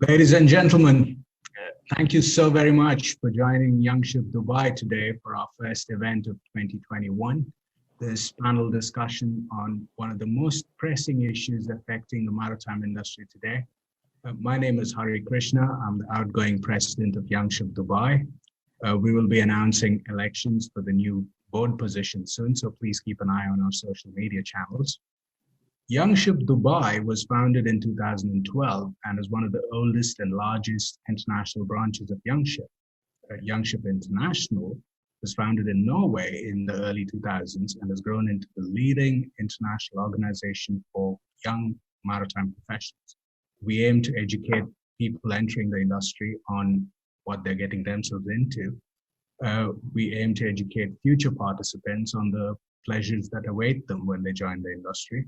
Ladies and gentlemen, thank you so very much for joining Young Ship Dubai today for our first event of 2021. This panel discussion on one of the most pressing issues affecting the maritime industry today. My name is Hari Krishna. I'm the outgoing president of Young Ship Dubai. We will be announcing elections for the new board position soon, so please keep an eye on our social media channels. Young Ship Dubai was founded in 2012 and is one of the oldest and largest international branches of Young Ship. Young Ship International was founded in Norway in the early 2000s and has grown into the leading international organization for young maritime professionals. We aim to educate people entering the industry on what they're getting themselves into. We aim to educate future participants on the pleasures that await them when they join the industry.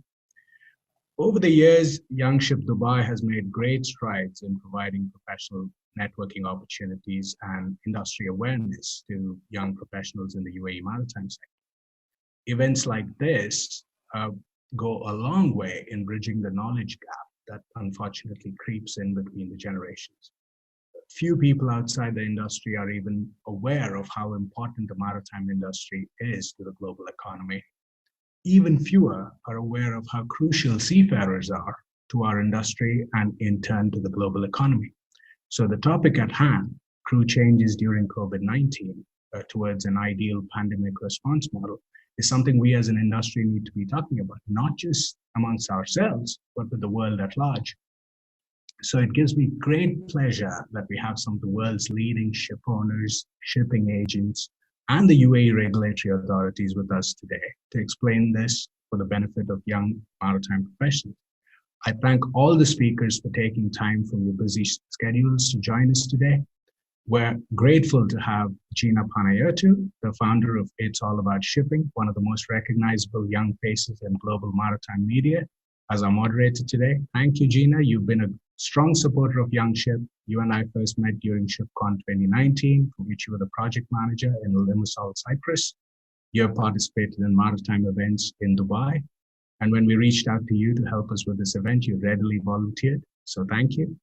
Over the years, Young Ship Dubai has made great strides in providing professional networking opportunities and industry awareness to young professionals in the UAE maritime sector. Events like this go a long way in bridging the knowledge gap that unfortunately creeps in between the generations. Few people outside the industry are even aware of how important the maritime industry is to the global economy. Even fewer are aware of how crucial seafarers are to our industry and in turn to the global economy. So the topic at hand, crew changes during COVID-19 towards an ideal pandemic response model, is something we as an industry need to be talking about, not just amongst ourselves, but with the world at large. So it gives me great pleasure that we have some of the world's leading ship owners, shipping agents, and the UAE regulatory authorities with us today to explain this for the benefit of young maritime professionals. I thank all the speakers for taking time from your busy schedules to join us today. We're grateful to have Gina Panayotou, the founder of It's All About Shipping, one of the most recognizable young faces in global maritime media, as our moderator today. Thank you, Gina. You've been a strong supporter of Young Ship. You and I first met during ShipCon 2019, for which you were the project manager in Limassol, Cyprus. You have participated in maritime events in Dubai. And when we reached out to you to help us with this event, you readily volunteered. So thank you.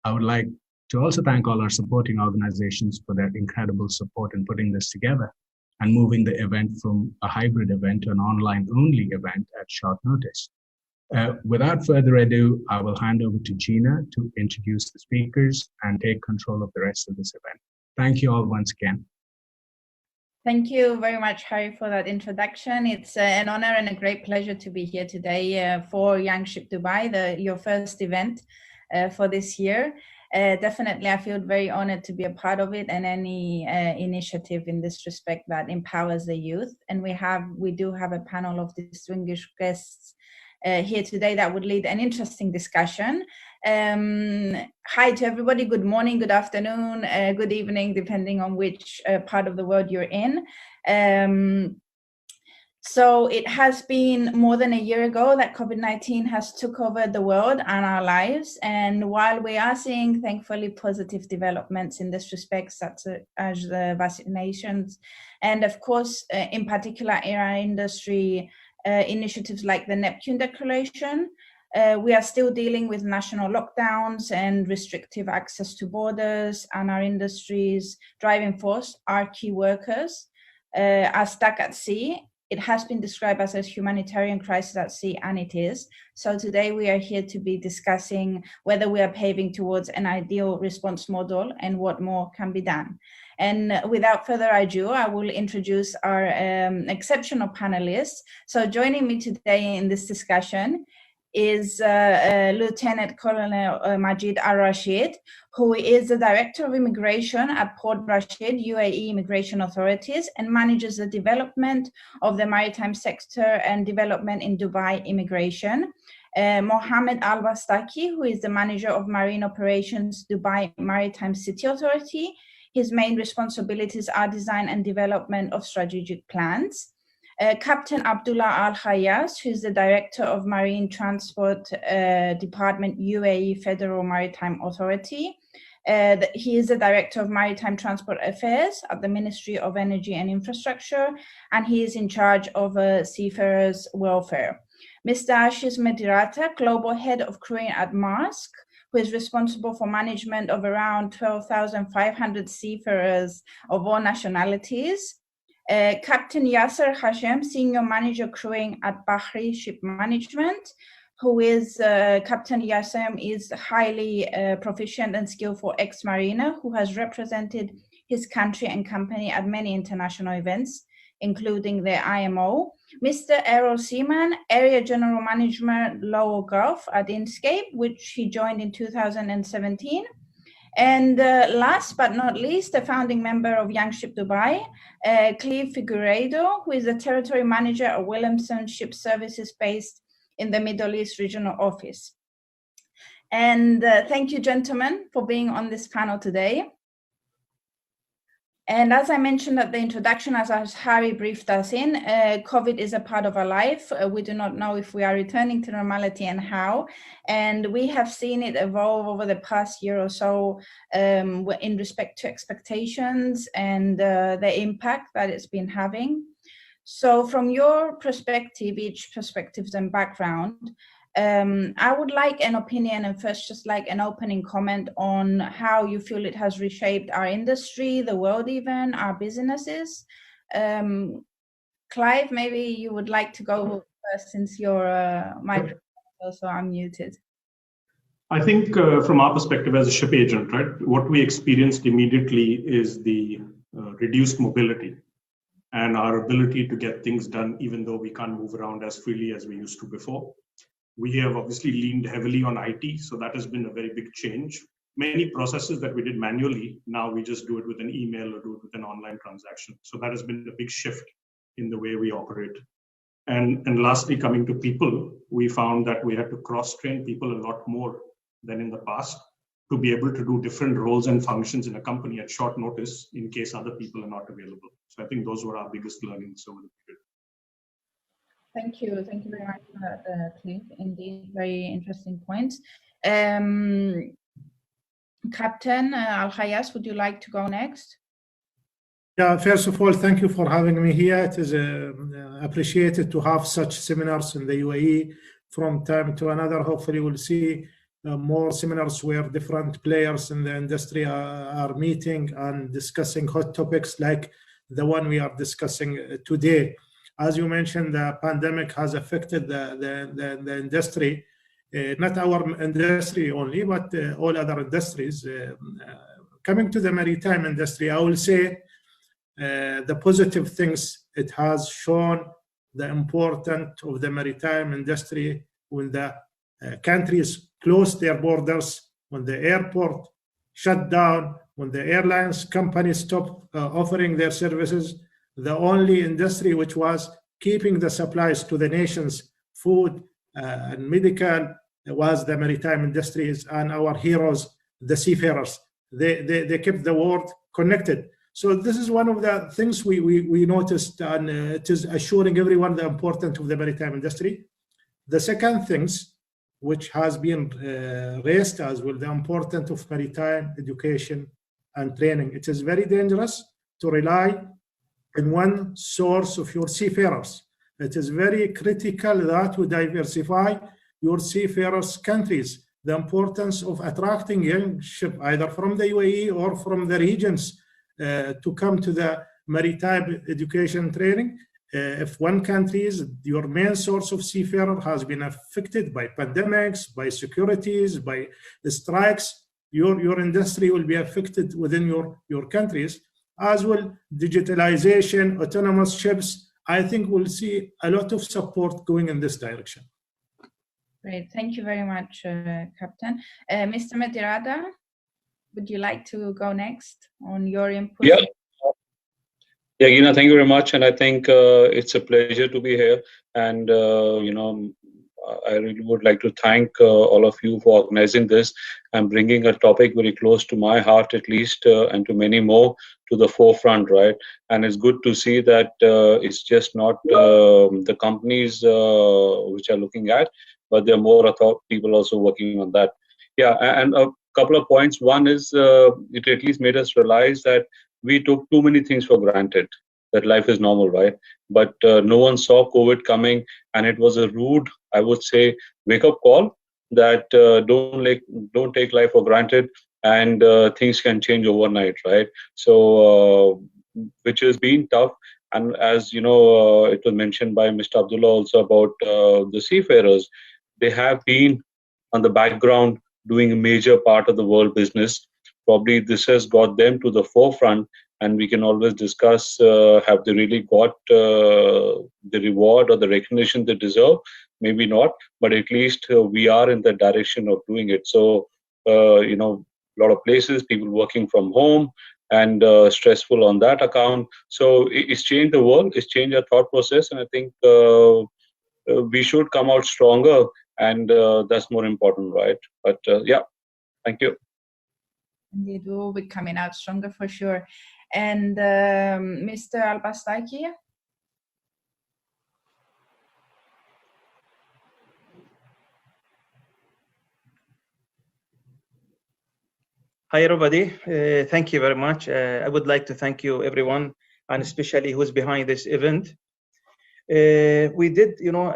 I would like to also thank all our supporting organizations for their incredible support in putting this together and moving the event from a hybrid event to an online-only event at short notice. Without further ado, I will hand over to Gina to introduce the speakers and take control of the rest of this event. Thank you all once again. Thank you very much, Harry, for that introduction. It's an honor and a great pleasure to be here today for Young Ship Dubai, your first event for this year. Definitely, I feel very honored to be a part of it and any initiative in this respect that empowers the youth. And we do have a panel of distinguished guests here today that would lead an interesting discussion. Hi to everybody, good morning, good afternoon, good evening, depending on which part of the world you're in. So it has been more than a year ago that COVID-19 has took over the world and our lives. And while we are seeing, thankfully, positive developments in this respect, such as the vaccinations, and of course, in particular, in our industry, initiatives like the Neptune Declaration, we are still dealing with national lockdowns and restrictive access to borders, and our industry's driving force are key workers are stuck at sea. It has been described as a humanitarian crisis at sea, and it is. So today we are here to be discussing whether we are paving towards an ideal response model and what more can be done. And without further ado, I will introduce our exceptional panelists. So joining me today in this discussion is Lieutenant Colonel Majid Al-Rashid, who is the Director of Immigration at Port Rashid UAE Immigration Authorities and manages the development of the maritime sector and development in Dubai Immigration. Mohammed Al-Bastaki, who is the Manager of Marine Operations, Dubai Maritime City Authority. His main responsibilities are design and development of strategic plans. Captain Abdullah Al-Khayyas, who is the Director of Marine Transport Department, UAE Federal Maritime Authority. He is the Director of Maritime Transport Affairs at the Ministry of Energy and Infrastructure, and he is in charge of seafarers' welfare. Mr. Ashish Medirata, Global Head of Crewing at Maersk, who is responsible for management of around 12,500 seafarers of all nationalities. Captain Yasser Hashem, Senior Manager Crewing at Bahri Ship Management, who is Captain Yasser is highly proficient and skillful ex-mariner who has represented his country and company at many international events, including the IMO. Mr. Errol Seaman, Area General Management Lower Gulf at Inkscape, which he joined in 2017. And last but not least, a founding member of Young Ship Dubai, Cleve Figueiredo, who is the Territory Manager at Williamson Ship Services based in the Middle East Regional Office. And thank you, gentlemen, for being on this panel today. And as I mentioned at the introduction, as Harry briefed us in, COVID is a part of our life. We do not know if we are returning to normality and how. And we have seen it evolve over the past year or so in respect to expectations and the impact that it's been having. So from your perspective, each perspectives and background, I would like an opinion and first just like an opening comment on how you feel it has reshaped our industry, the world even, our businesses. Clive, maybe you would like to go first since your microphone is also unmuted. I think from our perspective as a ship agent, right, what we experienced immediately is the reduced mobility and our ability to get things done even though we can't move around as freely as we used to before. We have obviously leaned heavily on IT, so that has been a very big change. Many processes that we did manually, now we just do it with an email or do it with an online transaction. So that has been a big shift in the way we operate. And lastly, coming to people, we found that we had to cross-train people a lot more than in the past to be able to do different roles and functions in a company at short notice in case other people are not available. So I think those were our biggest learnings over the period. Thank you very much for that, Cliff. Indeed, very interesting points. Captain Al-Hayas, would you like to go next? Yeah, first of all, thank you for having me here. It is appreciated to have such seminars in the UAE from time to another. Hopefully we'll see more seminars where different players in the industry are meeting and discussing hot topics like the one we are discussing today. As you mentioned, the pandemic has affected the industry, not our industry only, but all other industries. Coming to the maritime industry, I will say the positive things it has shown the importance of the maritime industry when the countries closed their borders, when the airport shut down, when the airlines companies stopped offering their services. The only industry which was keeping the supplies to the nation's food and medical was the maritime industries and our heroes, the seafarers. They kept the world connected. So this is one of the things we noticed, and it is assuring everyone the importance of the maritime industry. The second things, which has been raised as well, the importance of maritime education and training. It is very dangerous to rely in one source of your seafarers. It is very critical that you diversify your seafarers' countries. The importance of attracting young ship, either from the UAE or from the regions, to come to the maritime education training. If one country's your main source of seafarer has been affected by pandemics, by securities, by the strikes, your industry will be affected within your countries. As well, digitalization, autonomous ships, I think we'll see a lot of support going in this direction. Great, thank you very much, Captain. Mr. Metirada, would you like to go next on your input? Yeah, Gina, thank you very much. And I think it's a pleasure to be here. And, I really would like to thank all of you for organizing this and bringing a topic very close to my heart, at least, and to many more, to the forefront, right? And it's good to see that it's just not the companies which are looking at, but there are more people also working on that. Yeah, and a couple of points. One is it at least made us realize that we took too many things for granted, that life is normal, right? But no one saw COVID coming, and it was a rude, I would say, wake-up call that don't take life for granted, and things can change overnight, right? So which has been tough. And as you know, it was mentioned by Mr. Abdullah also about the seafarers. They have been on the background doing a major part of the world business. Probably this has got them to the forefront, and we can always discuss have they really got the reward or the recognition they deserve? Maybe not, but at least we are in the direction of doing it. So, you know, a lot of places, people working from home, and stressful on that account. So it's changed the world, it's changed our thought process, and I think we should come out stronger, and that's more important, right? But yeah, thank you. Indeed, we will be coming out stronger for sure. And Mr. Al-Bastaki? Hi, everybody. Thank you very much. I would like to thank you, everyone, and especially who's behind this event. We did, you know,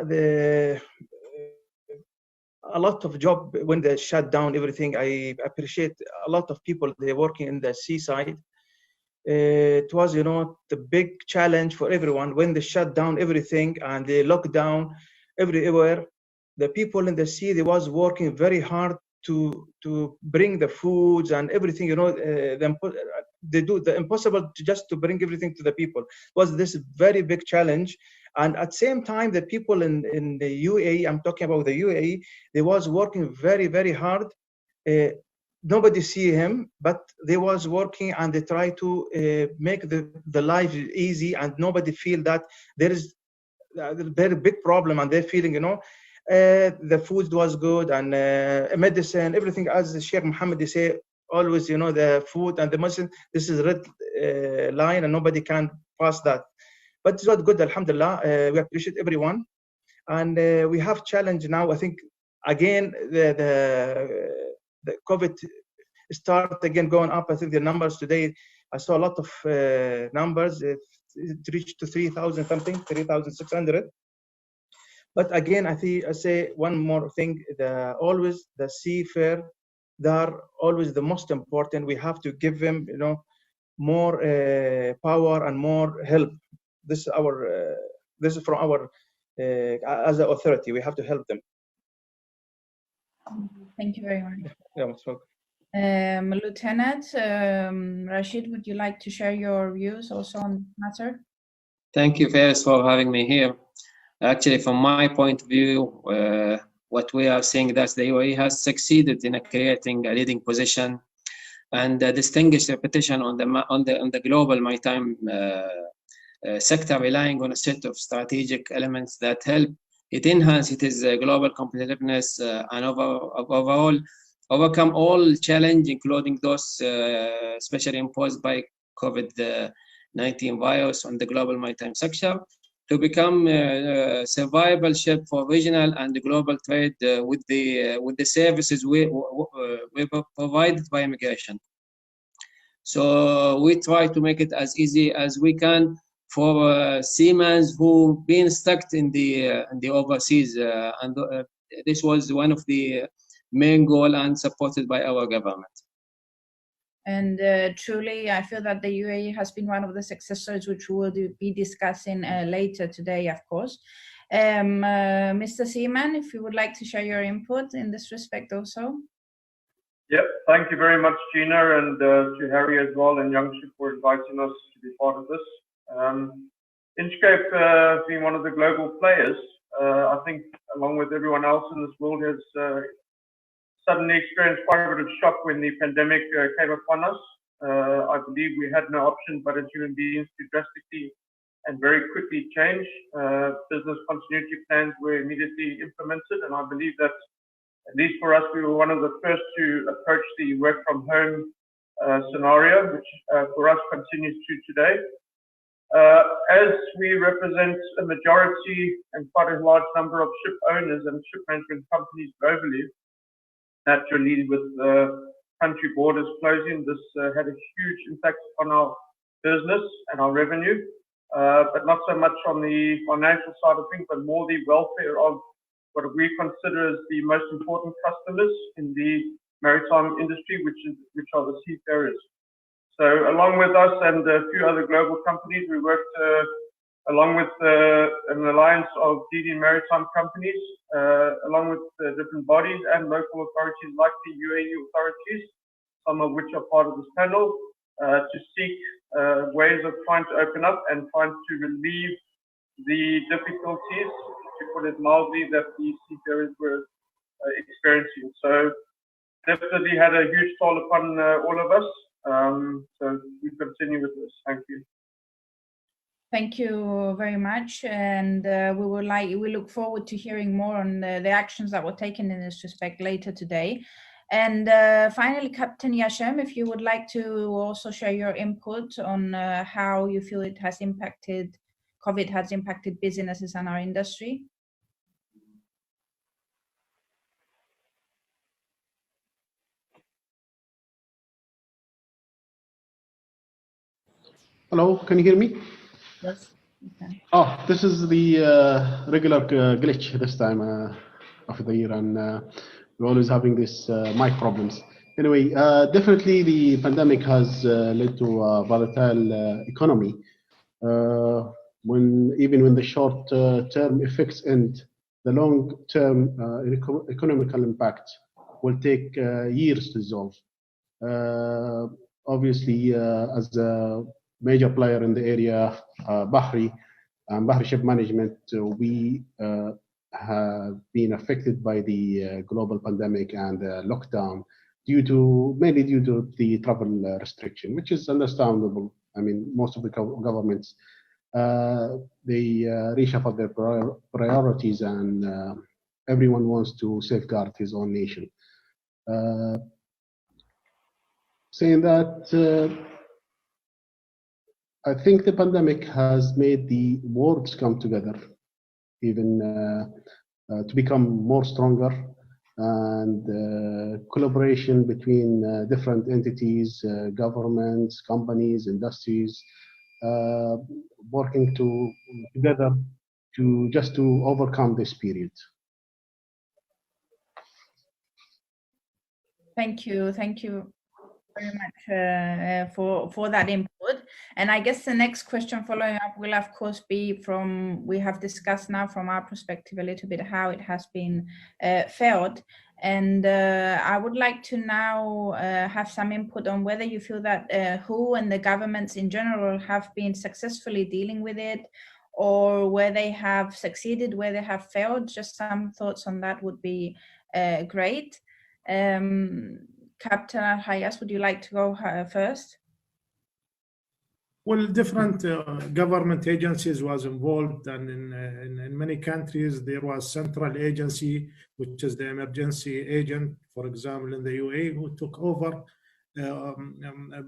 a lot of job when they shut down everything. I appreciate a lot of people, they're working in the seaside. It was, you know, the big challenge for everyone when they shut down everything and they locked down everywhere. The people in the sea, they was working very hard to bring the foods and everything, you know, they do the impossible to bring everything to the people. It was this very big challenge. And at the same time, the people in the UAE, I'm talking about the UAE, they was working very, very hard. Nobody see him, but they was working and they try to make the life easy, and nobody feel that there is a very big problem, and they're feeling, you know, the food was good, and medicine, everything, as Sheikh Mohammed say, always, you know, the food and the medicine, this is red line and nobody can pass that. But it's not good, alhamdulillah. We appreciate everyone. And we have challenge now. I think, again, the COVID start again going up. I think the numbers today, I saw a lot of numbers. It reached to 3,000 something, 3,600. But again, I say one more thing, always the seafarer, they are always the most important. We have to give them, you know, more power and more help. This is from our as an authority. We have to help them. Thank you very much. Yeah, most welcome. Lieutenant Rashid, would you like to share your views also on the matter? Thank you, Faiz, for having me here. Actually, from my point of view, what we are seeing that the UAE has succeeded in creating a leading position and a distinguished reputation on the global maritime sector, relying on a set of strategic elements that help it enhance its global competitiveness and overall overcome all challenges, including those especially imposed by COVID-19 virus on the global maritime sector, to become a survival ship for regional and global trade with the services we provided by immigration. So we try to make it as easy as we can for seamen who've been stuck in the overseas, and this was one of the main goal and supported by our government. And truly, I feel that the UAE has been one of the success stories, which we will be discussing later today, of course. Mr. Seaman, if you would like to share your input in this respect also. Yep, thank you very much, Gina, and to Harry as well, and Youngship for inviting us to be part of this. Inchcape, being one of the global players, I think along with everyone else in this world, has suddenly experienced quite a bit of shock when the pandemic came upon us. I believe we had no option but as human beings to drastically and very quickly change. Business continuity plans were immediately implemented, and I believe that, at least for us, we were one of the first to approach the work from home scenario, which for us continues to today. As we represent a majority and quite a large number of ship owners and ship management companies globally, naturally with country borders closing, this had a huge impact on our business and our revenue, but not so much on the financial side of things, but more the welfare of what we consider as the most important customers in the maritime industry, which are the seafarers. So along with us and a few other global companies, we worked along with an alliance of leading maritime companies, along with different bodies and local authorities like the UAE authorities, some of which are part of this panel, to seek ways of trying to open up and trying to relieve the difficulties, to put it mildly, that the seafarers were experiencing. So definitely had a huge toll upon all of us. So we continue with this. Thank you. Thank you very much, and we look forward to hearing more on the actions that were taken in this respect later today. And finally, Captain Yashem, if you would like to also share your input on how you feel it has impacted, COVID has impacted businesses and our industry. Hello, can you hear me? Yes. Okay. Oh, this is the regular glitch this time of the year, and we're always having this mic problems. Anyway, definitely the pandemic has led to a volatile economy. Even when the short-term effects end, the long-term economical impact will take years to resolve. Obviously, as a major player in the area, Bahri and Bahri Ship Management, we have been affected by the global pandemic and lockdown mainly due to the travel restriction, which is understandable. I mean, most of the governments, they reshuffle their priorities, and everyone wants to safeguard his own nation. Saying that, I think the pandemic has made the worlds come together, even to become more stronger, and collaboration between different entities, governments, companies, industries, working together to overcome this period. Thank you very much for that input. And I guess the next question following up will of course be we have discussed now from our perspective a little bit how it has been fared. And I would like to now have some input on whether you feel that WHO and the governments in general have been successfully dealing with it, or where they have succeeded, where they have failed. Just some thoughts on that would be great. Captain Al-Hayas, would you like to go first? Well, different government agencies was involved, and in many countries there was central agency, which is the emergency agent, for example, in the UAE, who took over,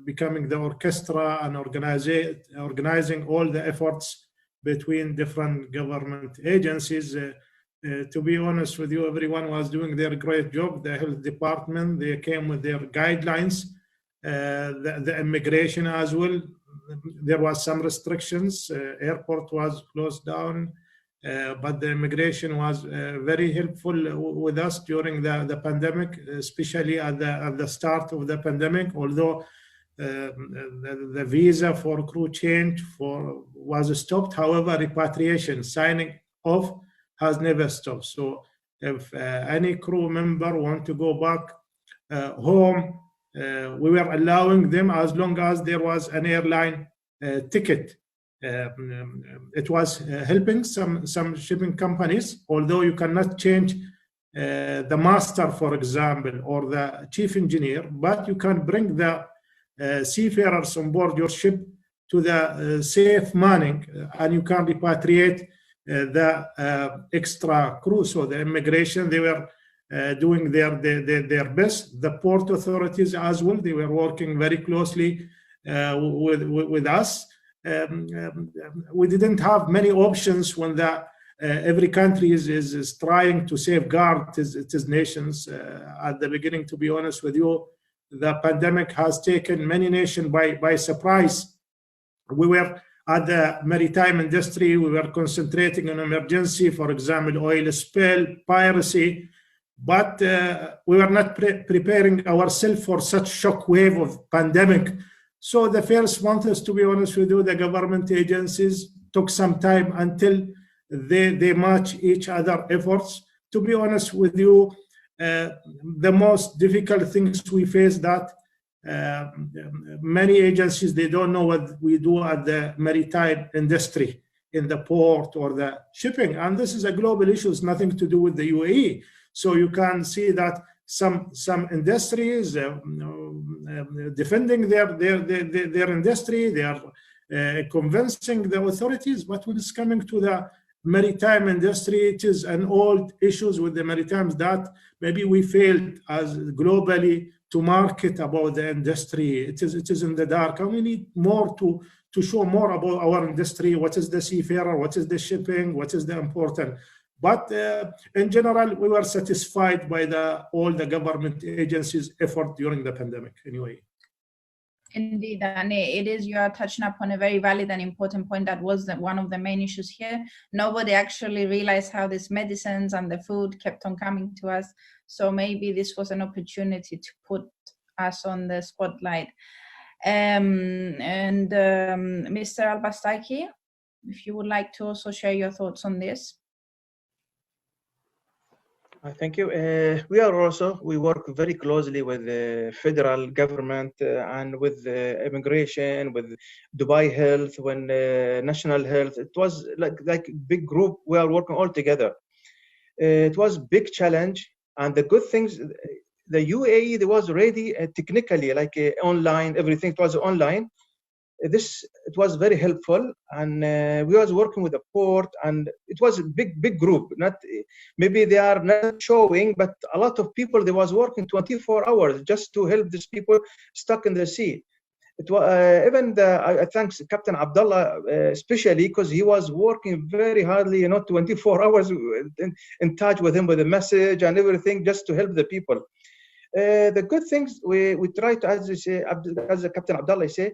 becoming the orchestra and organizing all the efforts between different government agencies. To be honest with you, everyone was doing their great job. The health department, they came with their guidelines, the immigration as well. There was some restrictions. Airport was closed down, but the immigration was very helpful with us during the pandemic, especially at the start of the pandemic. Although the visa for crew change was stopped, however, repatriation, signing off, has never stopped. So if any crew member want to go back home, we were allowing them as long as there was an airline ticket. It was helping some shipping companies, although you cannot change the master, for example, or the chief engineer, but you can bring the seafarers on board your ship to the safe manning, and you can repatriate the extra crew. So the immigration, they were doing their best. The port authorities as well, they were working very closely with us. We didn't have many options when every country is trying to safeguard its nations. At the beginning, to be honest with you, the pandemic has taken many nations by surprise. We were At the maritime industry, we were concentrating on emergency, for example, oil spill, piracy, but we were not preparing ourselves for such shock wave of pandemic. So the first months, to be honest with you, the government agencies took some time until they match each other efforts. To be honest with you, the most difficult things we face that many agencies, they don't know what we do at the maritime industry in the port or the shipping. And this is a global issue, it's nothing to do with the UAE. So you can see that some industries defending their industry, they are convincing the authorities, but when it's coming to the maritime industry, it is an old issues with the maritime that maybe we failed as globally to market about the industry. It is in the dark, and we need more to show more about our industry. What is the seafarer? What is the shipping? What is the important? But in general, we were satisfied by all the government agencies' effort during the pandemic. Anyway. Indeed, and it is, you are touching upon a very valid and important point that was one of the main issues here. Nobody actually realized how these medicines and the food kept on coming to us. So maybe this was an opportunity to put us on the spotlight. Mr. Al-Bastaki, if you would like to also share your thoughts on this. Thank you. We work very closely with the federal government and with immigration, with Dubai Health, when National Health. It was like big group. We are working all together. It was big challenge, and the good things, the UAE, there was already technically like online, everything. It was online. It was very helpful, and we was working with the port, and it was a big group. Not maybe they are not showing, but a lot of people, they was working 24 hours just to help these people stuck in the sea. It was even I thank Captain Abdullah especially, because he was working very hardly, 24 hours in touch with him with the message and everything, just to help the people. The good things we try to, as you say, as Captain Abdullah say,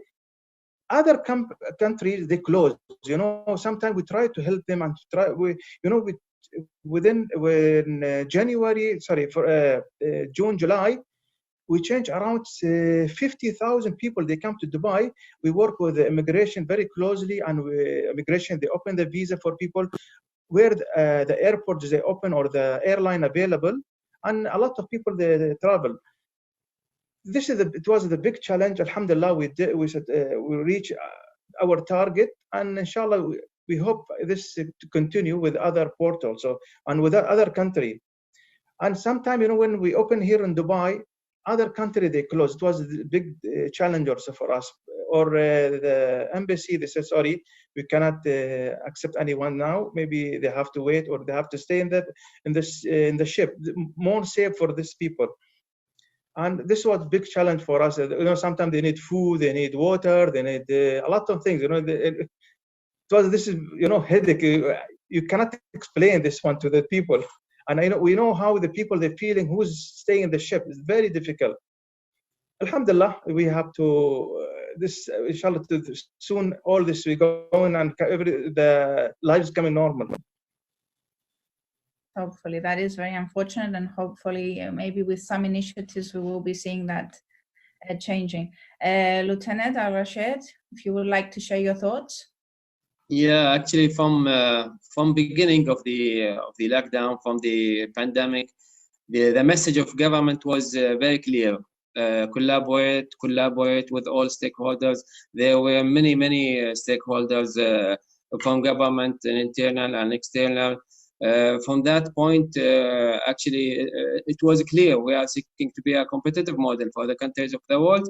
other countries, they close. Sometimes we try to help them, and when June, July, we change around 50,000 people. They come to Dubai. We work with the immigration very closely, and immigration, they open the visa for people where the airports they open or the airline available, and a lot of people they travel. It was the big challenge. Alhamdulillah, we reach our target, and inshallah we hope this to continue with other portals and with other country. And sometimes, when we open here in Dubai, other country they close. It was a big challenge also for us. Or the embassy, they said, sorry, we cannot accept anyone now. Maybe they have to wait, or they have to stay in the ship, more safe for these people. And this was a big challenge for us. Sometimes they need food, they need water, they need a lot of things. This is headache. You cannot explain this one to the people. And we know how the people they're feeling, who's staying in the ship. It's very difficult. Alhamdulillah, we have to inshallah, soon all this we go on, and the lives coming normal. Hopefully, that is very unfortunate, and hopefully maybe with some initiatives we will be seeing that changing. Lieutenant Al-Rashid, if you would like to share your thoughts. Yeah, actually, from beginning of the lockdown, from the pandemic, the message of government was very clear. Collaborate with all stakeholders. There were many stakeholders from government, and internal and external. From that point, actually, it was clear we are seeking to be a competitive model for the countries of the world,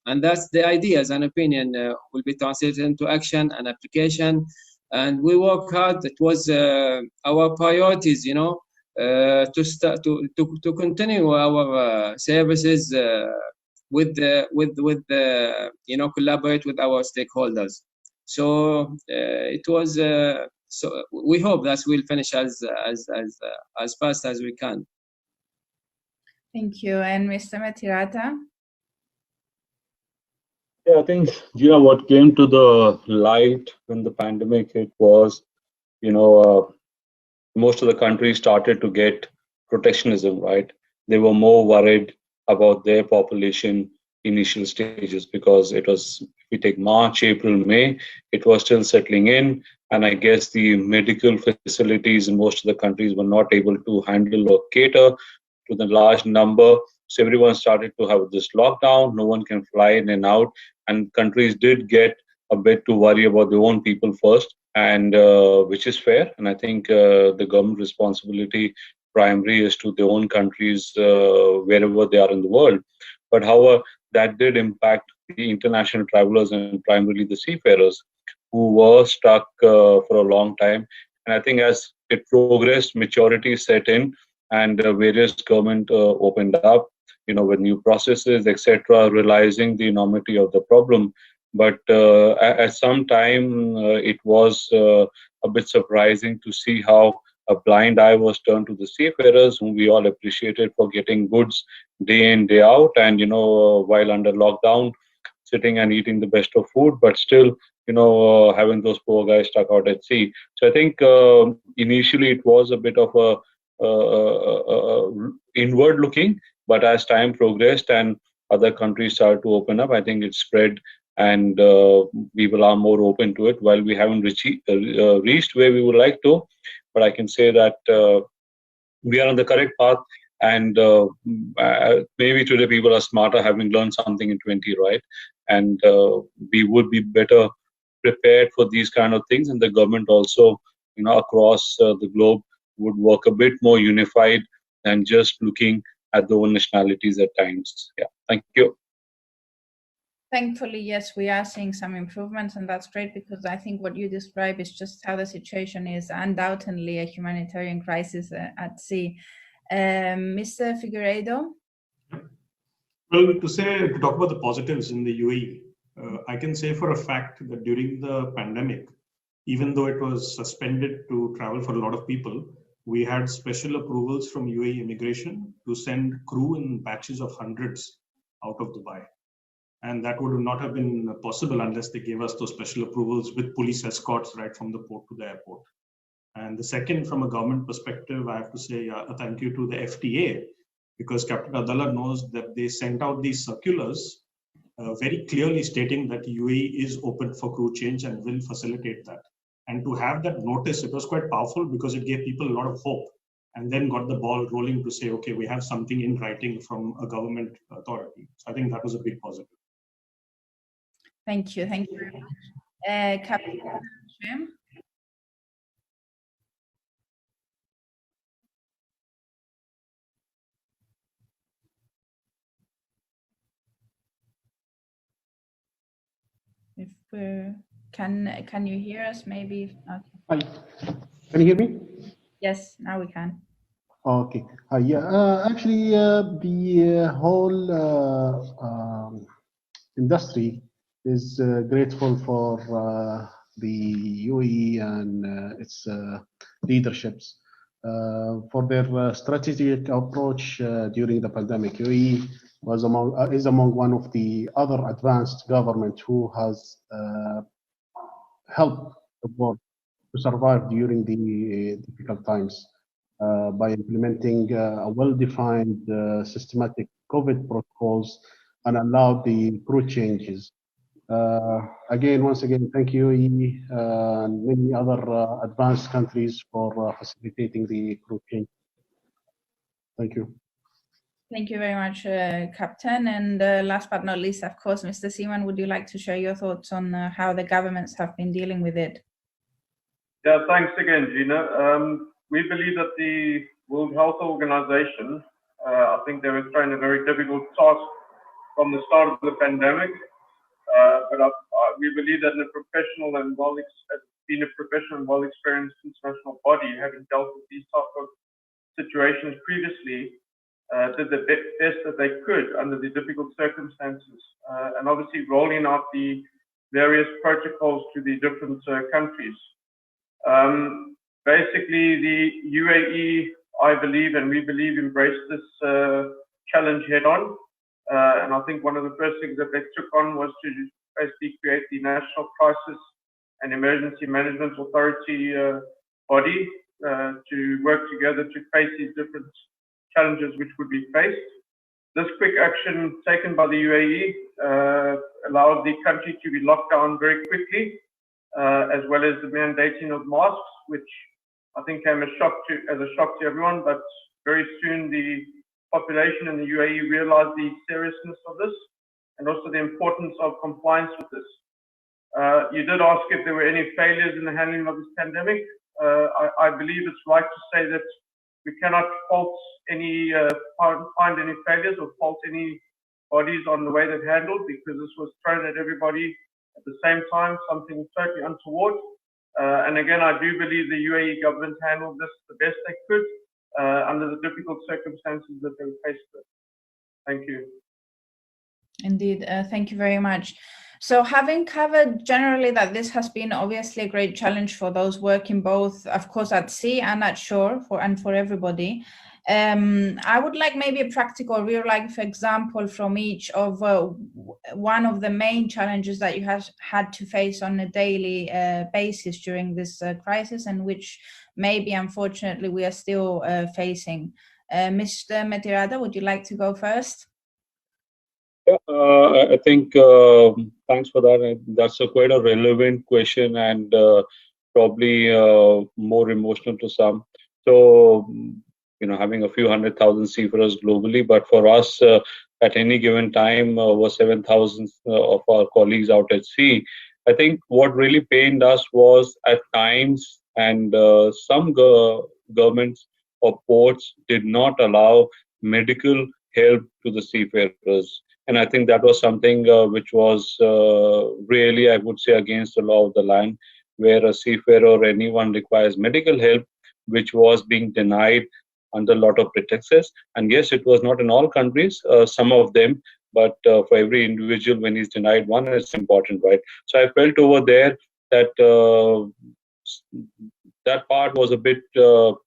and that's the ideas and opinion will be translated into action and application. And we work hard. It was our priorities, to start to continue our services with collaborate with our stakeholders. So it was. So we hope that we'll finish as fast as we can. Thank you. And Mr. Matirata? Yeah, think, what came to the light when the pandemic hit was, most of the countries started to get protectionism, right? They were more worried about their population initial stages because it was, if we take March, April, May, it was still settling in. And I guess the medical facilities in most of the countries were not able to handle or cater to the large number. So everyone started to have this lockdown. No one can fly in and out. And countries did get a bit to worry about their own people first, and which is fair. And I think the government responsibility primary is to their own countries wherever they are in the world. But however, that did impact the international travelers and primarily the seafarers who were stuck for a long time. And I think as it progressed, maturity set in, and various government opened up, with new processes, etc., realizing the enormity of the problem. But at some time, it was a bit surprising to see how a blind eye was turned to the seafarers, whom we all appreciated for getting goods day in, day out, and while under lockdown, sitting and eating the best of food, but still, having those poor guys stuck out at sea. So I think initially it was a bit of a inward looking, but as time progressed and other countries started to open up, I think it spread, and people are more open to it. While we haven't reached where we would like to, but I can say that we are on the correct path, and maybe today people are smarter, having learned something in 20, right? And we would be better prepared for these kind of things, and the government also, across the globe would work a bit more unified than just looking at their own nationalities at times. Yeah, thank you. Thankfully, yes, we are seeing some improvements, and that's great, because I think what you describe is just how the situation is undoubtedly a humanitarian crisis at sea. Mr. Figueiredo? Well, to talk about the positives in the UAE, I can say for a fact that during the pandemic, even though it was suspended to travel for a lot of people, we had special approvals from UAE immigration to send crew in batches of hundreds out of Dubai. And that would not have been possible unless they gave us those special approvals with police escorts right from the port to the airport. And the second, from a government perspective, I have to say a thank you to the FTA, because Captain Abdullah knows that they sent out these circulars very clearly stating that UAE is open for crew change and will facilitate that. And to have that notice, it was quite powerful because it gave people a lot of hope, and then got the ball rolling to say, okay, we have something in writing from a government authority. So I think that was a big positive. Thank you. Thank you very much. Captain Shem? If can you hear us? Maybe. Okay. Hi, can you hear me? Yes, now we can. Okay. Yeah. Actually, the whole industry is grateful for the UAE and its leaderships for their strategic approach during the pandemic. UAE is among one of the other advanced governments who has helped the world to survive during the difficult times by implementing a well-defined systematic COVID protocols and allowed the crew changes. Once again, thank you, UAE and many other advanced countries for facilitating the crew change. Thank you. Thank you very much, Captain. And last but not least, of course, Mr. Seaman, would you like to share your thoughts on how the governments have been dealing with it? Yeah, thanks again, Gina. We believe that the World Health Organization, I think they were thrown a very difficult task from the start of the pandemic. But we believe that in a professional and well-experienced international body, having dealt with these type of situations previously, did the best that they could under the difficult circumstances, and obviously rolling out the various protocols to the different countries. Basically, the UAE, I believe, and we believe, embraced this challenge head on. And I think one of the first things that they took on was to basically create the National Crisis and Emergency Management Authority body to work together to face these different challenges which would be faced. This quick action taken by the UAE allowed the country to be locked down very quickly, as well as the mandating of masks, which I think came as a shock to everyone. But very soon the population in the UAE realized the seriousness of this and also the importance of compliance with this. You did ask if there were any failures in the handling of this pandemic. I believe it's right to say that we cannot fault any, find any failures or fault any bodies on the way they've handled, because this was thrown at everybody at the same time, something totally untoward. And again, I do believe the UAE government handled this the best they could under the difficult circumstances that they were faced with. Thank you. Indeed, thank you very much. So having covered generally that this has been obviously a great challenge for those working both, of course, at sea and at shore for everybody, I would like maybe a practical real life example from each of one of the main challenges that you have had to face on a daily basis during this crisis, and which maybe unfortunately we are still facing. Mr. Metirada, would you like to go first? Yeah, I think thanks for that. That's quite a relevant question and probably more emotional to some. So, having a few 100,000 seafarers globally, but for us at any given time, over 7,000 of our colleagues out at sea. I think what really pained us was at times, and some governments or ports did not allow medical help to the seafarers. And I think that was something which was really, I would say, against the law of the land, where a seafarer or anyone requires medical help, which was being denied under a lot of pretexts. And yes, it was not in all countries, some of them, but for every individual, when he's denied one, it's important, right? So I felt over there that that part was a bit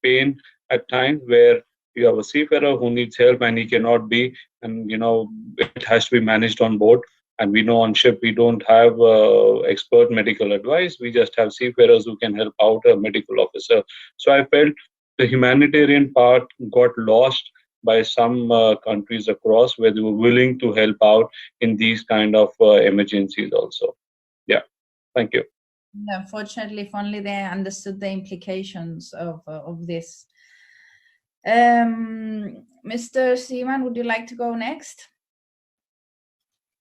pain at times, where you have a seafarer who needs help and he cannot be, and it has to be managed on board. And we know on ship we don't have expert medical advice. We just have seafarers who can help out a medical officer. So I felt the humanitarian part got lost by some countries across, where they were willing to help out in these kind of emergencies also. Yeah, thank you. Unfortunately, if only they understood the implications of this. Mr. Seaman, would you like to go next?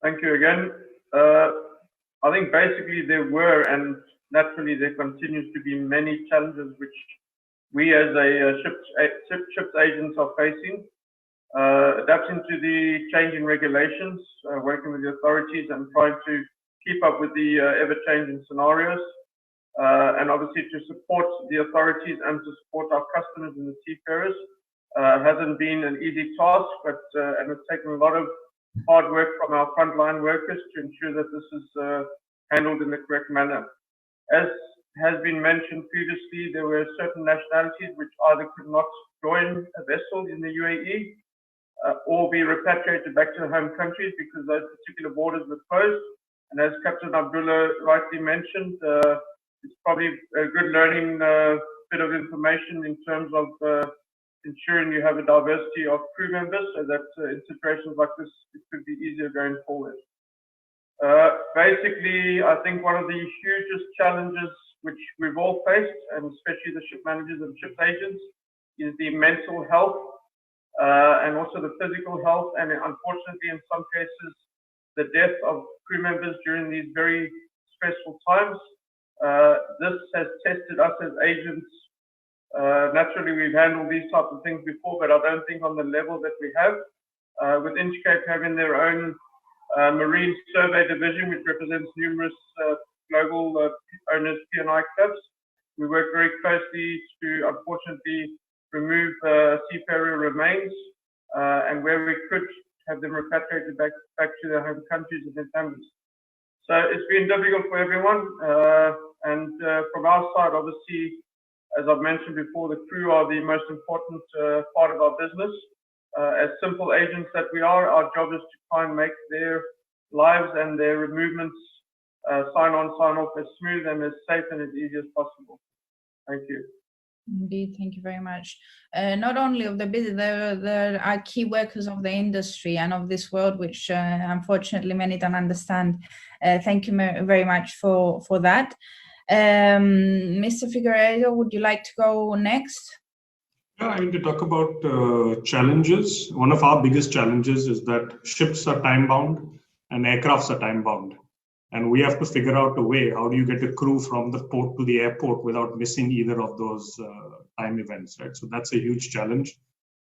Thank you again. I think basically there were, and naturally there continues to be, many challenges which we as a ships agents are facing. Adapting to the changing regulations, working with the authorities and trying to keep up with the ever-changing scenarios. And obviously to support the authorities and to support our customers and the seafarers hasn't been an easy task, but and it's taken a lot of hard work from our frontline workers to ensure that this is handled in the correct manner. As has been mentioned previously, there were certain nationalities which either could not join a vessel in the UAE or be repatriated back to their home countries because those particular borders were closed. And as Captain Abdullah rightly mentioned, it's probably a good learning bit of information in terms of ensuring you have a diversity of crew members, so that in situations like this, it could be easier going forward. Basically, I think one of the hugest challenges which we've all faced, and especially the ship managers and ship agents, is the mental health and also the physical health, and unfortunately, in some cases, the death of crew members during these very stressful times. This has tested us as agents. Naturally, we've handled these types of things before, but I don't think on the level that we have. With Inchcape having their own marine survey division, which represents numerous global owners P&I clubs, we work very closely to, unfortunately, remove seafarer remains, and where we could have them repatriated back to their home countries and their families. So it's been difficult for everyone, and from our side, obviously, as I've mentioned before, the crew are the most important part of our business. As simple agents that we are, our job is to try and make their lives and their movements sign on, sign off as smooth and as safe and as easy as possible. Thank you. Indeed, thank you very much. Not only of the business, there are key workers of the industry and of this world, which unfortunately many don't understand. Thank you very much for that. Mr. Figueiredo, would you like to go next? Yeah, I mean, to talk about challenges, one of our biggest challenges is that ships are time-bound and aircrafts are time-bound. And we have to figure out a way, how do you get a crew from the port to the airport without missing either of those time events, right? So that's a huge challenge,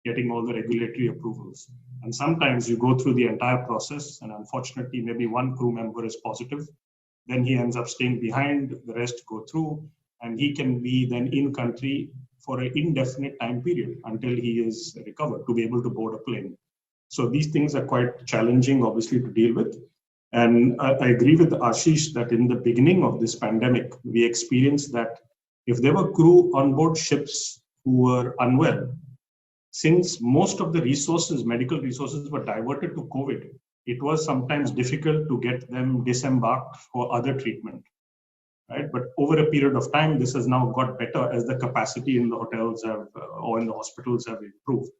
getting all the regulatory approvals. And sometimes you go through the entire process and unfortunately, maybe one crew member is positive, then he ends up staying behind, the rest go through, and he can be then in country for an indefinite time period until he is recovered to be able to board a plane. So these things are quite challenging, obviously, to deal with. And I agree with Ashish that in the beginning of this pandemic, we experienced that if there were crew on board ships who were unwell, since most of the resources, medical resources, were diverted to COVID, it was sometimes difficult to get them disembarked for other treatment, right? But over a period of time, this has now got better as the capacity in the hotels have, or in the hospitals have improved.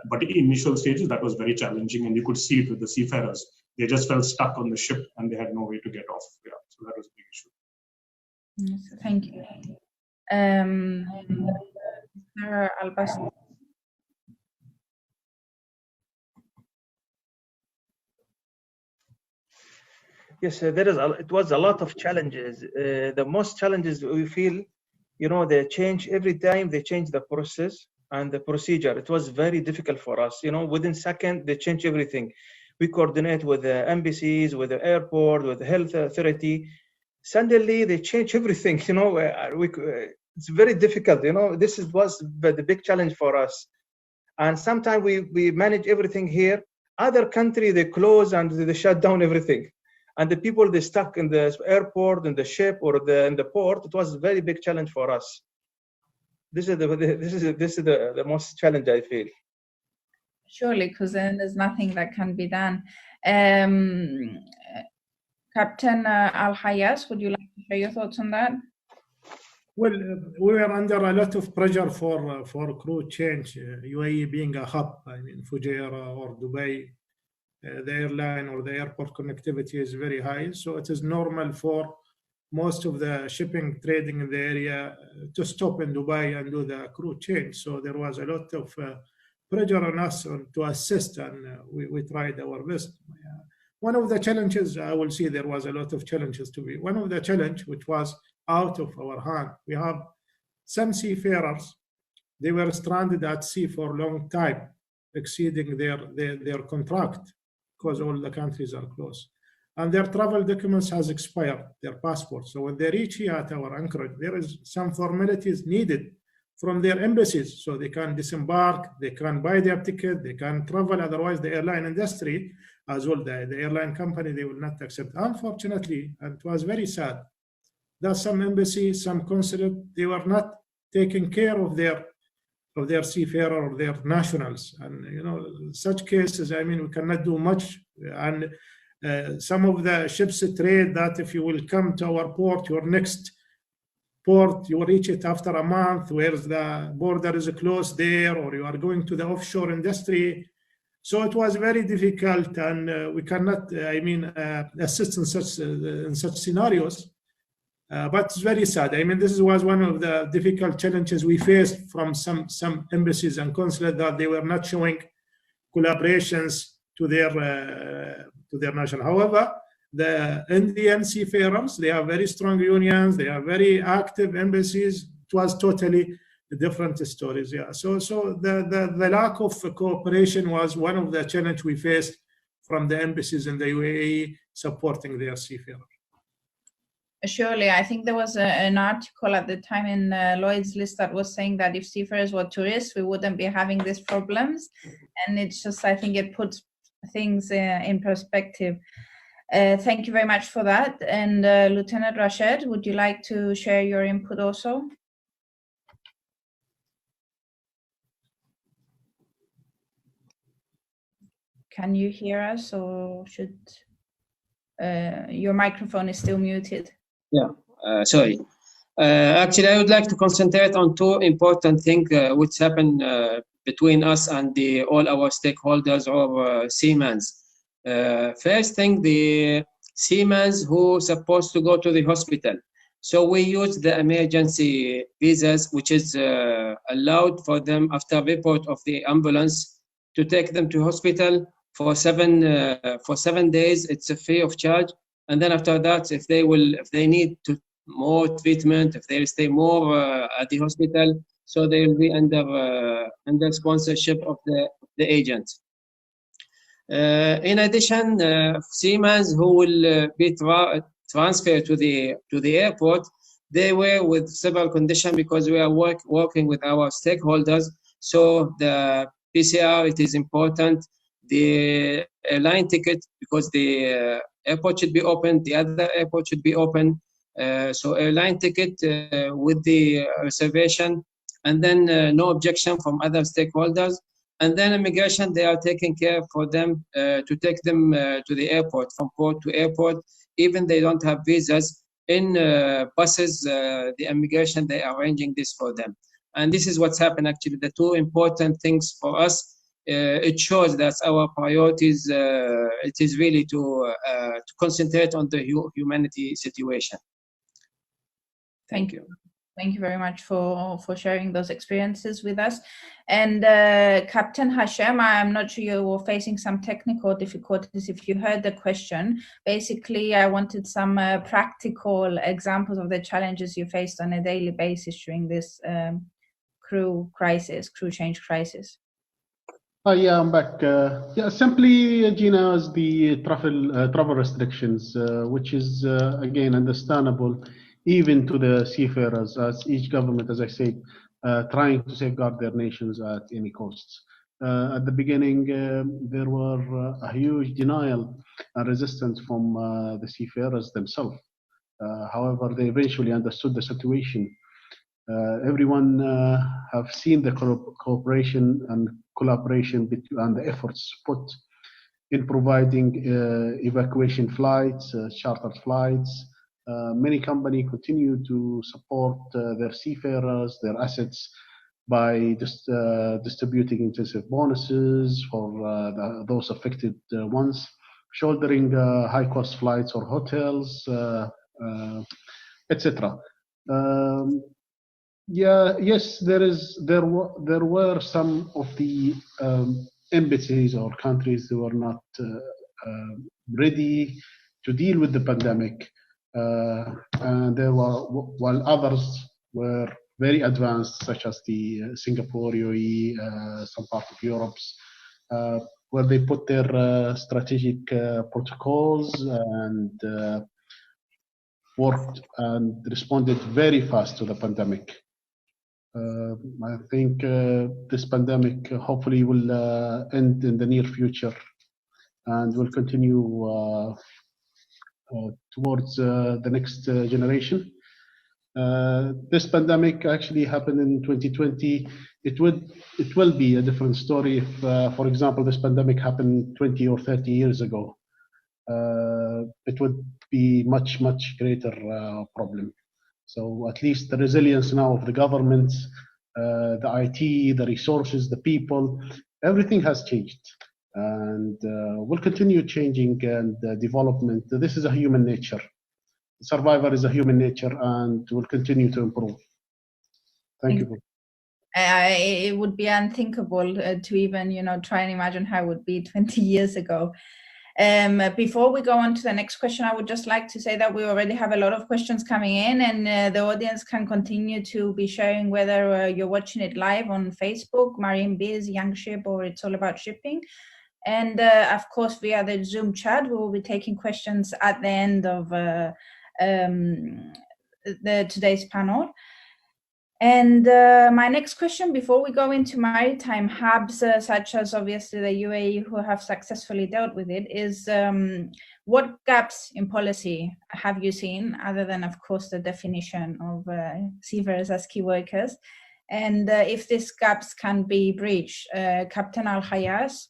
But in initial stages, that was very challenging, and you could see it with the seafarers. They just felt stuck on the ship and they had no way to get off. Yeah, so that was a big issue. Yes, thank you. Mr. Albassi. Yes, it was a lot of challenges. The most challenges we feel, they change every time, they change the process and the procedure. It was very difficult for us. Within second, they change everything. We coordinate with the embassies, with the airport, with the health authority. Suddenly, they change everything. It's very difficult. This was the big challenge for us. And sometimes we manage everything here. Other country, they close and they shut down everything. And the people, they stuck in the airport, in the ship, or in the port. It was a very big challenge for us. This is the most challenge I feel. Surely, because then there's nothing that can be done. Captain Al-Hayas, would you like to share your thoughts on that? Well, we were under a lot of pressure for crew change. UAE being a hub, I mean, Fujairah or Dubai, the airline or the airport connectivity is very high. So it is normal for most of the shipping trading in the area to stop in Dubai and do the crew change. So there was a lot of pressure on us to assist, and we tried our best. One of the challenges, I will see there was a lot of challenges to be. One of the challenge which was out of our hand, we have some seafarers, they were stranded at sea for a long time, exceeding their contract because all the countries are closed. And their travel documents has expired, their passport. So when they reach here at our anchorage, there is some formalities needed from their embassies, so they can disembark, they can buy their ticket, they can travel. Otherwise, the airline industry, as well, the airline company, they will not accept. Unfortunately, and it was very sad, that some embassies, some consulate, they were not taking care of their seafarer or their nationals. And such cases, I mean, we cannot do much. And some of the ships trade that if you will come to our port, your next port, you reach it after a month, whereas the border is closed there, or you are going to the offshore industry. So it was very difficult, and we cannot, assist in such scenarios. But it's very sad. I mean, this was one of the difficult challenges we faced from some embassies and consulate, that they were not showing collaborations to their national. However, the Indian seafarers, they have very strong unions, they have very active embassies. It was totally different stories. Yeah. So the lack of cooperation was one of the challenges we faced from the embassies in the UAE supporting their seafarers. Surely, I think there was an article at the time in Lloyd's List that was saying that if seafarers were tourists, we wouldn't be having these problems. And it's just, I think it puts things in perspective. Thank you very much for that. And Lieutenant Rashid, would you like to share your input also? Can you hear us, or should... Your microphone is still muted. Yeah, sorry. Actually, I would like to concentrate on two important things which happen between us and all our stakeholders or Siemens. First thing, the Siemens who supposed to go to the hospital. So we use the emergency visas, which is allowed for them after report of the ambulance to take them to hospital for 7 days. It's a free of charge. And then after that, if they need more treatment, if they stay more at the hospital, so they will be under sponsorship of the agent. In addition, Siemens, who will be transferred to the airport, they were with several conditions because we are working with our stakeholders. So the PCR, it is important. The airline ticket, because the airport should be open, the other airport should be open. So airline ticket with the reservation, and then no objection from other stakeholders. And then immigration, they are taking care for them to take them to the airport, from port to airport, even they don't have visas. In buses, the immigration, they are arranging this for them. And this is what's happened actually. The two important things for us, it shows that our priorities, it is really to concentrate on the humanity situation. Thank you. Thank you very much for sharing those experiences with us. And Captain Hashem, I'm not sure you were facing some technical difficulties if you heard the question. Basically, I wanted some practical examples of the challenges you faced on a daily basis during this crew change crisis. Yeah, I'm back. Yeah, simply, Gina, as the travel restrictions, which is again understandable, even to the seafarers, as each government, as I said, trying to safeguard their nations at any cost. At the beginning, there were a huge denial and resistance from the seafarers themselves. However, they eventually understood the situation. Everyone have seen the cooperation and collaboration and the efforts put in providing evacuation flights, chartered flights. Many companies continue to support their seafarers, their assets, by distributing intensive bonuses for those affected ones, shouldering high-cost flights or hotels, etc. Yeah, yes, there were some of the embassies or countries that were not ready to deal with the pandemic, and there were, while others were very advanced, such as the Singapore, UAE, some part of Europe, where they put their strategic protocols and worked and responded very fast to the pandemic. I think this pandemic hopefully will end in the near future and will continue towards the next generation. This pandemic actually happened in 2020. It will be a different story if, for example, this pandemic happened 20 or 30 years ago. It would be much greater problem. So at least the resilience now of the government, the IT, the resources, the people, everything has changed and will continue changing and development. This is a human nature. Survivor is a human nature and will continue to improve. Thank you. It would be unthinkable to even, try and imagine how it would be 20 years ago. Before we go on to the next question, I would just like to say that we already have a lot of questions coming in, and the audience can continue to be sharing whether you're watching it live on Facebook, Marine Biz, Young Ship, or It's All About Shipping. And of course, via the Zoom chat, we will be taking questions at the end of today's panel. And my next question, before we go into maritime hubs, such as obviously the UAE, who have successfully dealt with it, is what gaps in policy have you seen, other than, of course, the definition of seafarers as key workers, and if these gaps can be breached? Captain Al-Hayas?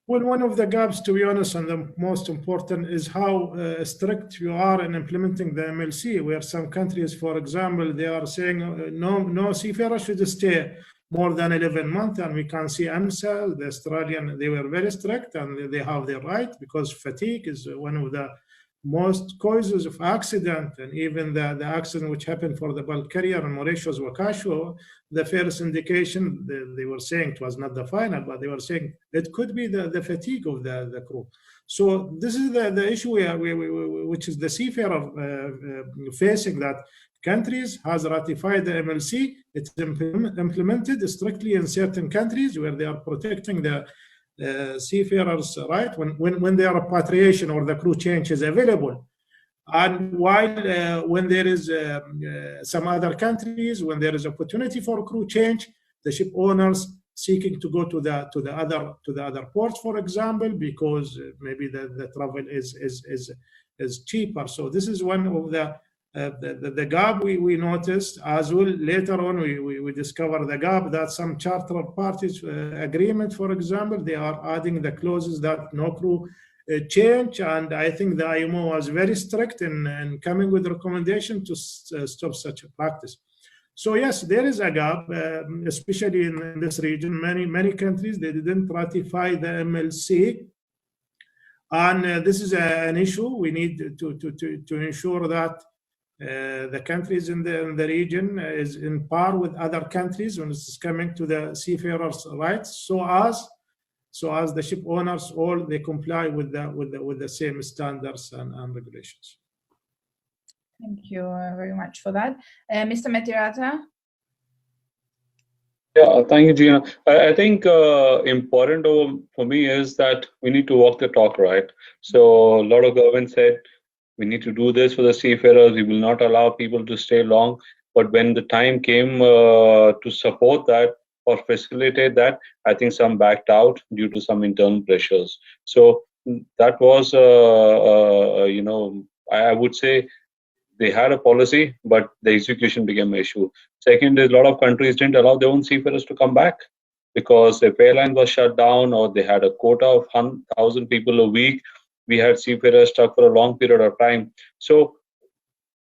Well, one of the gaps, to be honest, and the most important is how strict you are in implementing the MLC, where some countries, for example, they are saying no seafarer should stay more than 11 months. And we can see AMSA, the Australian, they were very strict and they have their right because fatigue is one of the most causes of accident. And even the accident which happened for the bulk carrier and Mauritius Wakasho, the first indication, they were saying it was not the final, but they were saying it could be the fatigue of the crew. So this is the issue which is the seafarer facing, that countries has ratified the MLC. It's implemented strictly in certain countries where they are protecting the seafarers' right when their repatriation or the crew change is available. And while when there is some other countries, when there is opportunity for crew change, the ship owners seeking to go to the other ports, for example, because maybe the travel is cheaper. So this is one of the gap we noticed as well. Later on, we discovered the gap that some charter parties agreement, for example, they are adding the clauses that no crew change, and I think the IMO was very strict in coming with recommendation to stop such a practice. So yes, there is a gap, especially in this region. Many countries, they didn't ratify the MLC, and this is an issue. We need to ensure that the countries in the region is in par with other countries when it's coming to the seafarers' rights, so as the ship owners all they comply with the same standards and regulations. Thank you very much for that. Mr. Metirata? Yeah, thank you, Gina. I think important for me is that we need to walk the talk, right? So a lot of governments said, we need to do this for the seafarers. We will not allow people to stay long. But when the time came to support that or facilitate that, I think some backed out due to some internal pressures. So that was, I would say they had a policy, but the execution became an issue. Second is a lot of countries didn't allow their own seafarers to come back because if airline was shut down or they had a quota of 1,000 people a week, we had seafarers stuck for a long period of time. So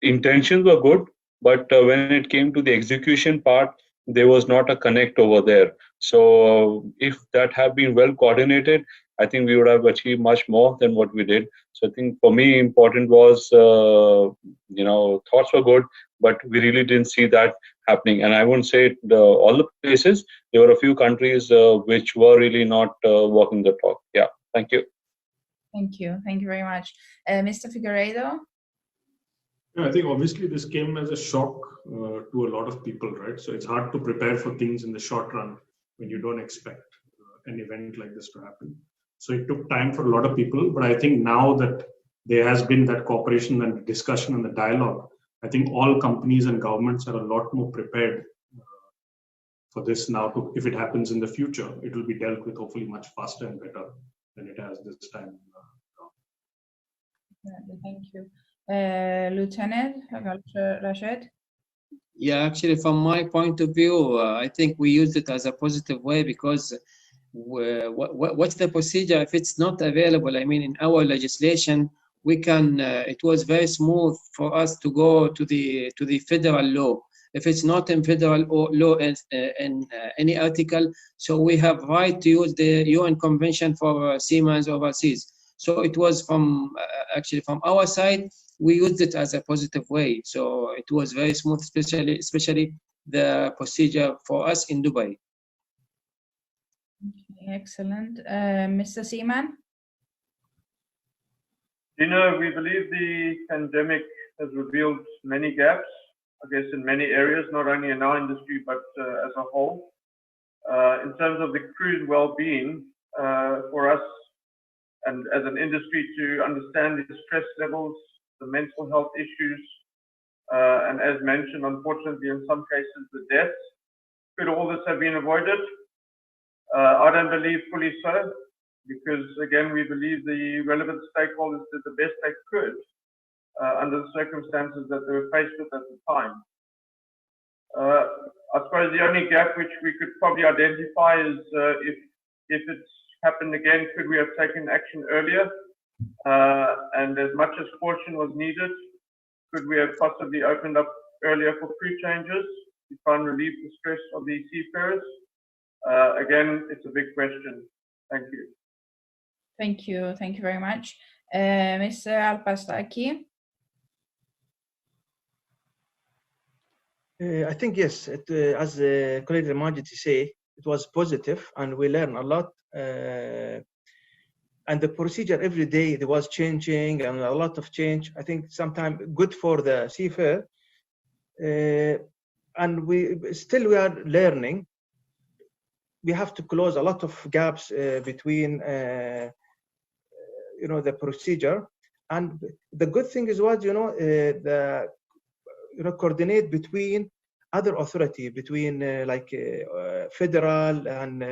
intentions were good, but when it came to the execution part, there was not a connect over there. So if that had been well coordinated, I think we would have achieved much more than what we did. So I think for me, important was, thoughts were good, but we really didn't see that happening. And I wouldn't say all the places. There were a few countries which were really not walking the talk. Yeah, thank you. Thank you. Thank you very much. Mr. Figueiredo? Yeah, I think obviously this came as a shock to a lot of people, right? So it's hard to prepare for things in the short run when you don't expect an event like this to happen. So it took time for a lot of people, but I think now that there has been that cooperation and discussion and the dialogue, I think all companies and governments are a lot more prepared for this now. If it happens in the future, it will be dealt with hopefully much faster and better than it has this time. Thank you. Lieutenant Rashid? Yeah, actually, from my point of view, I think we used it as a positive way because what's the procedure if it's not available? I mean, in our legislation, we can. It was very smooth for us to go to the federal law. If it's not in federal law in any article, so we have right to use the UN Convention for seamen overseas. So it was actually from our side, we used it as a positive way. So it was very smooth, especially the procedure for us in Dubai. Okay, excellent. Mr. Seaman? We believe the pandemic has revealed many gaps, I guess, in many areas, not only in our industry, but as a whole. In terms of the crew's well-being, for us and as an industry to understand the stress levels, the mental health issues, and as mentioned, unfortunately, in some cases, the deaths. Could all this have been avoided? I don't believe fully so, because again, we believe the relevant stakeholders did the best they could under the circumstances that they were faced with at the time. I suppose the only gap which we could probably identify is if it's happened again, could we have taken action earlier? And as much as caution was needed, could we have possibly opened up earlier for crew changes to try and relieve the stress of the seafarers? Again, it's a big question. Thank you. Thank you. Thank you very much. Mr. Alpastaki? I think yes, as colleague Majid say, it was positive and we learned a lot. And the procedure every day there was changing and a lot of change. I think sometimes good for the seafarer. And we are learning. We have to close a lot of gaps between the procedure. And the good thing is what coordinate between other authority, between federal and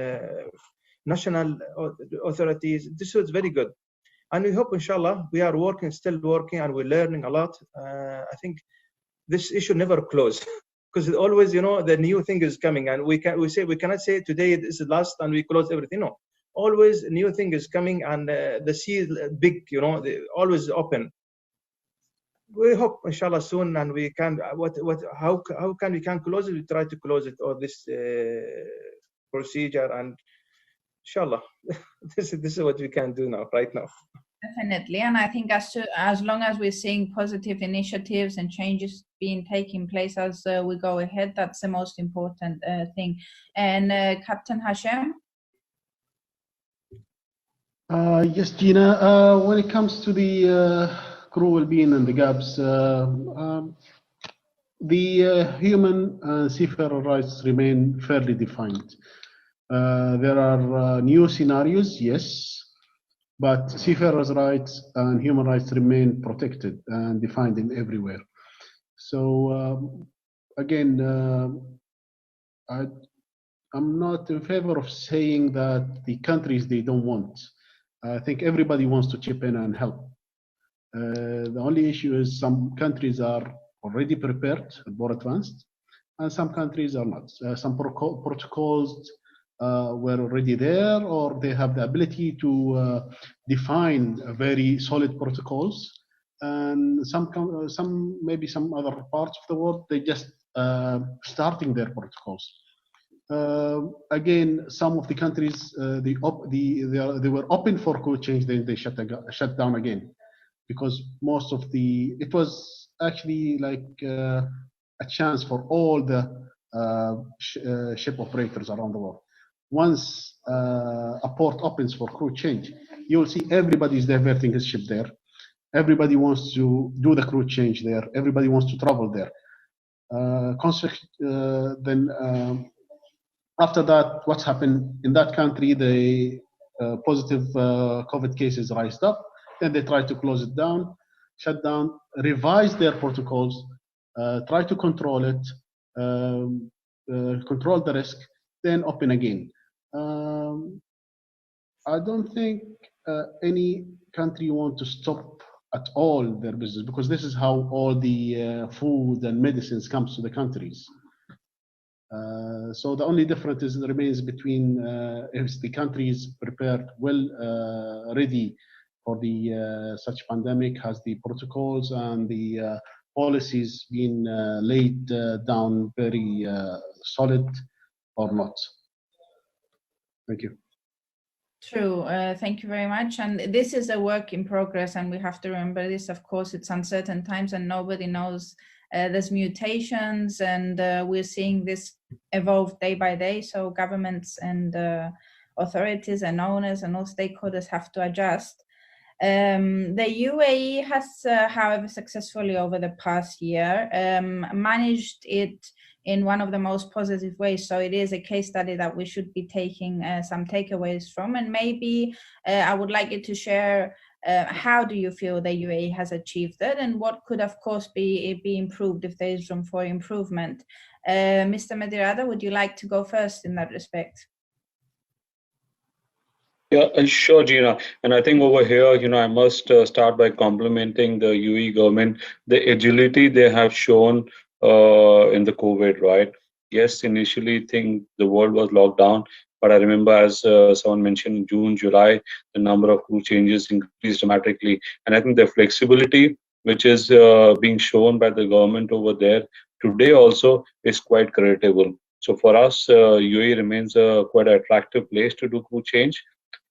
national authorities. This was very good, and we hope, inshallah, we are still working, and we're learning a lot. I think this issue never close because always, the new thing is coming, and we cannot say today this is last and we close everything. No, always new thing is coming, and the sea is big. Always open. We hope, inshallah, soon, and we can. How can we close it? We try to close it, or this procedure, and inshallah, this is what we can do now, right now. Definitely, and I think as long as we're seeing positive initiatives and changes being taking place as we go ahead, that's the most important thing. And Captain Hashem? Yes, Gina. When it comes to the crew well-being and the gaps, the human and seafarer rights remain fairly defined. There are new scenarios, yes, but seafarers' rights and human rights remain protected and defined in everywhere. So again, I'm not in favor of saying that the countries, they don't want. I think everybody wants to chip in and help. The only issue is some countries are already prepared, more advanced, and some countries are not. Some protocols were already there, or they have the ability to define very solid protocols. And maybe some other parts of the world, they just starting their protocols. Again, some of the countries they were open for code change, then they shut down again, because most of it was actually like a chance for all the ship operators around the world. Once a port opens for crew change, you'll see everybody's diverting his ship there. Everybody wants to do the crew change there. Everybody wants to travel there. Then after that, what's happened in that country, the positive COVID cases rised up. Then they try to close it down, shut down, revise their protocols, try to control it, control the risk, then open again. I don't think any country wants to stop at all their business, because this is how all the food and medicines comes to the countries. So the only difference remains between if the country is prepared, ready for the such pandemic, has the protocols and the policies being laid down very solid or not. Thank you. True. Thank you very much. And this is a work in progress, and we have to remember this. Of course, it's uncertain times, and nobody knows. There's mutations, and we're seeing this evolve day by day. So governments and authorities and owners and all stakeholders have to adjust. The UAE has, however, successfully over the past year managed it in one of the most positive ways. So it is a case study that we should be taking some takeaways from. And maybe I would like you to share how do you feel the UAE has achieved it, and what could, of course, be improved if there is room for improvement. Mr. Medirada, would you like to go first in that respect? Yeah, sure, Gina. And I think over here, I must start by complimenting the UAE government, the agility they have shown in the COVID, right? Yes, initially the world was locked down, But I remember, as someone mentioned, June, July, the number of crew changes increased dramatically. And I think the flexibility which is being shown by the government over there today also is quite creditable. So for us, UAE remains a quite attractive place to do crew change,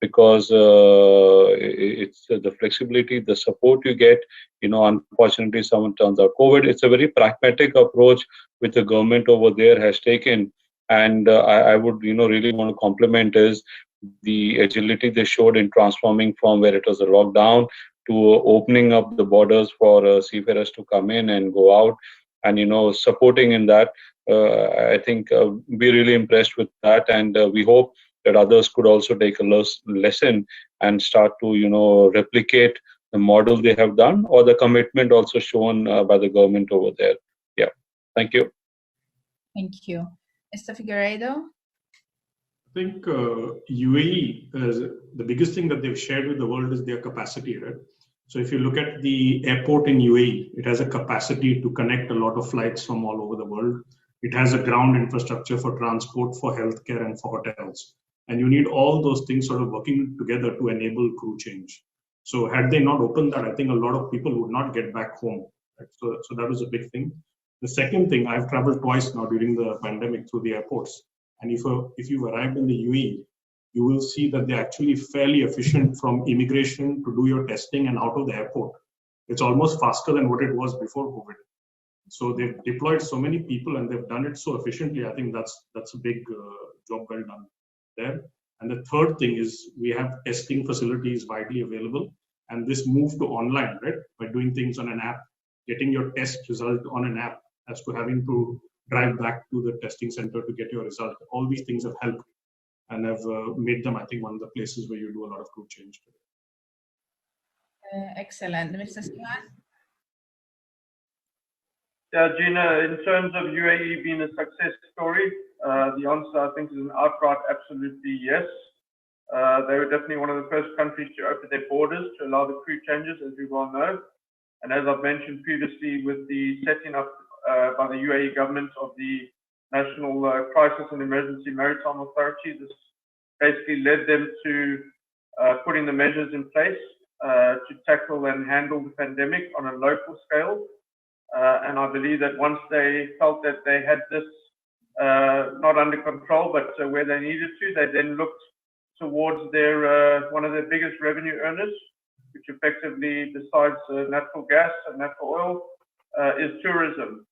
because it's the flexibility, the support you get. Unfortunately, someone turns out COVID. It's a very pragmatic approach which the government over there has taken, and I would really want to compliment is the agility they showed in transforming from where it was a lockdown to opening up the borders for seafarers to come in and go out, and supporting in that. I think we're really impressed with that, and we hope that others could also take a lesson and start to replicate the model they have done, or the commitment also shown by the government over there. Yeah, thank you. Thank you. Mr. Figueiredo? I think UAE, the biggest thing that they've shared with the world is their capacity, right? So if you look at the airport in UAE, it has a capacity to connect a lot of flights from all over the world. It has a ground infrastructure for transport, for healthcare, and for hotels. And you need all those things sort of working together to enable crew change. So had they not opened that, I think a lot of people would not get back home. Right? So that was a big thing. The second thing, I've traveled twice now during the pandemic through the airports. And if you've arrived in the UAE, you will see that they're actually fairly efficient from immigration to do your testing and out of the airport. It's almost faster than what it was before COVID. So they've deployed so many people and they've done it so efficiently. I think that's a big job well done there. And the third thing is we have testing facilities widely available. And this move to online, right, by doing things on an app, getting your test result on an app, as to having to drive back to the testing center to get your result. All these things have helped and have made them, I think, one of the places where you do a lot of crew change today. Excellent. Mr. Siwan? Yeah, Gina, in terms of UAE being a success story, the answer, I think, is an outright absolutely yes. They were definitely one of the first countries to open their borders to allow the crew changes, as we well know. And as I've mentioned previously, with the setting up by the UAE government of the National Crisis and Emergency Maritime Authority, this basically led them to putting the measures in place to tackle and handle the pandemic on a local scale. And I believe that once they felt that they had this not under control, but where they needed to, they then looked towards their one of their biggest revenue earners, which effectively, besides natural gas and natural oil, is tourism.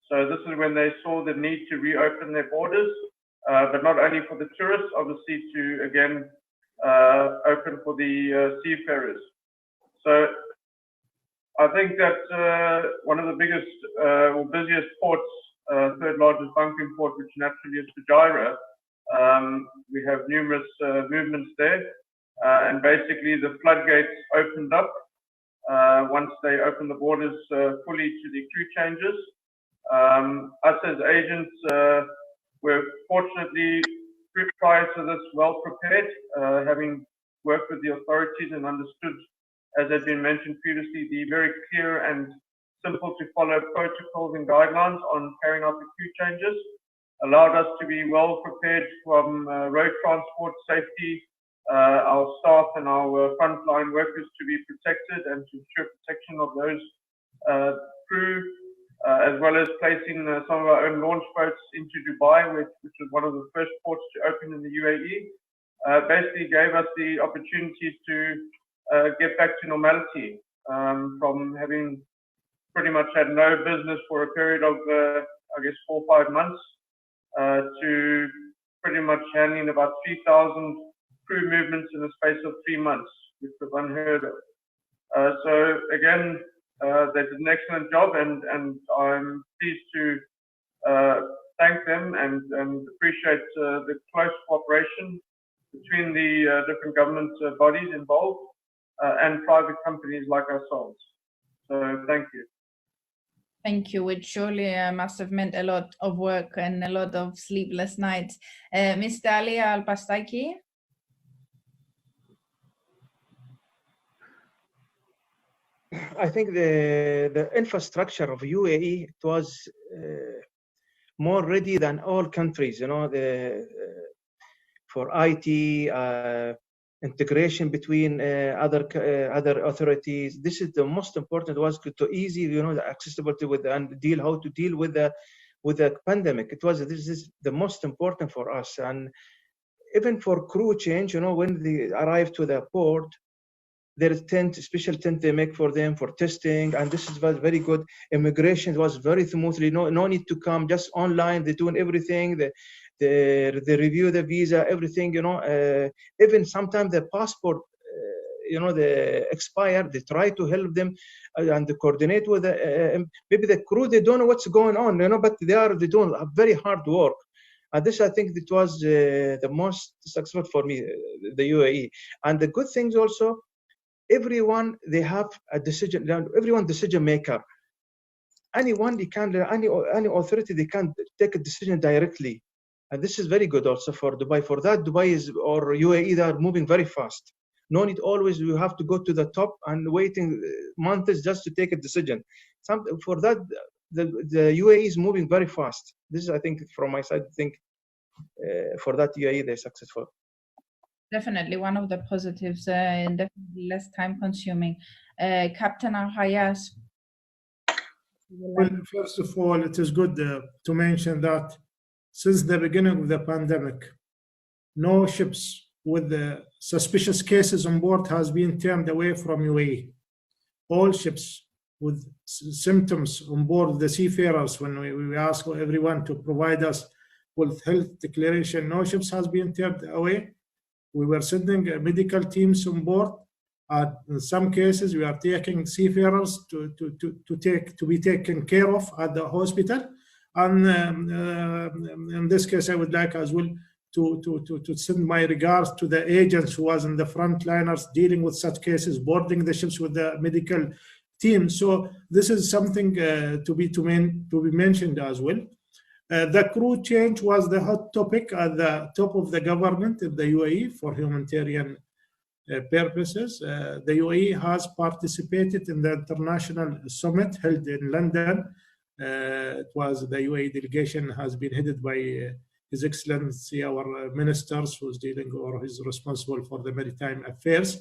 So this is when they saw the need to reopen their borders, but not only for the tourists, obviously to again open for the seafarers. So I think that one of the biggest or busiest ports, third largest bunkering port, which naturally is Fujairah, we have numerous movements there, and basically the floodgates opened up once they opened the borders fully to the crew changes. Us as agents were fortunately, prior to this, well prepared, having worked with the authorities and understood, as has been mentioned previously, the very clear and simple to follow protocols and guidelines on carrying out the crew changes, allowed us to be well prepared from road transport safety, our staff and our frontline workers to be protected and to ensure protection of those crew, as well as placing some of our own launch boats into Dubai, which was one of the first ports to open in the UAE, basically gave us the opportunities to get back to normality from having pretty much had no business for a period of, I guess, 4 or 5 months to pretty much handling about 3,000 crew movements in the space of 3 months, which was unheard of. So again, they did an excellent job, and I'm pleased to thank them and appreciate the close cooperation between the different government bodies involved and private companies like ourselves. So thank you. Thank you, which surely must have meant a lot of work and a lot of sleepless nights. Mr. Ali Al-Pastaki? I think the infrastructure of UAE, it was more ready than all countries. You know, IT, integration between other authorities. This is the most important. Was to easy, you know, the accessibility with and how to deal with the pandemic. This is the most important for us. And even for crew change, you know, when they arrive to the port, there is special tent they make for them for testing, and this was very good. Immigration was very smoothly. No need to come, just online. They're doing everything. They review the visa, everything. You know, even sometimes the passport, you know, they expire. They try to help them and they coordinate with maybe the crew. They don't know what's going on, you know, but they doing very hard work. And this, I think, it was the most successful for me, the UAE. And the good things also, everyone, they have a decision. Everyone decision maker. Anyone, any authority, they can take a decision directly. And this is very good also for Dubai. For that, Dubai or UAE, they are moving very fast. No need always you have to go to the top and waiting months just to take a decision. For that, the UAE is moving very fast. This is, I think, from my side, I think for that UAE, they're successful. Definitely one of the positives, and definitely less time consuming. Captain Al-Hayas. Well, first of all, it is good to mention that since the beginning of the pandemic, no ships with the suspicious cases on board has been turned away from UAE. All ships with symptoms on board, the seafarers, when we ask everyone to provide us with health declaration, no ships has been turned away. We were sending medical teams on board. In some cases, we are taking seafarers to be taken care of at the hospital. And in this case, I would like as well to send my regards to the agents who was in the frontliners dealing with such cases, boarding the ships with the medical team. So this is something to be mentioned as well. The crew change was the hot topic at the top of the government in the UAE for humanitarian purposes. The UAE has participated in the international summit held in London. It was the UAE delegation has been headed by His Excellency, our ministers who's dealing or is responsible for the maritime affairs,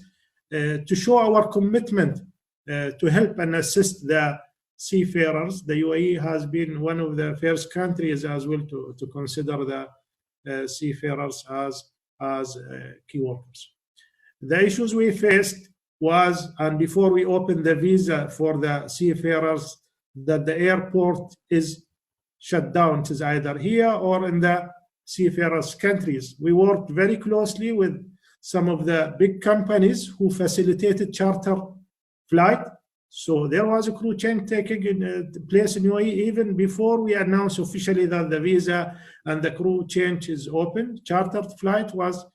to show our commitment to help and assist the seafarers. The UAE has been one of the first countries as well to consider the seafarers as key workers. The issues we faced was, and before we opened the visa for the seafarers, that the airport is shut down. It is either here or in the seafarers' countries. We worked very closely with some of the big companies who facilitated charter flight. So there was a crew change taking place in UAE even before we announced officially that the visa and the crew change is open. Chartered flight was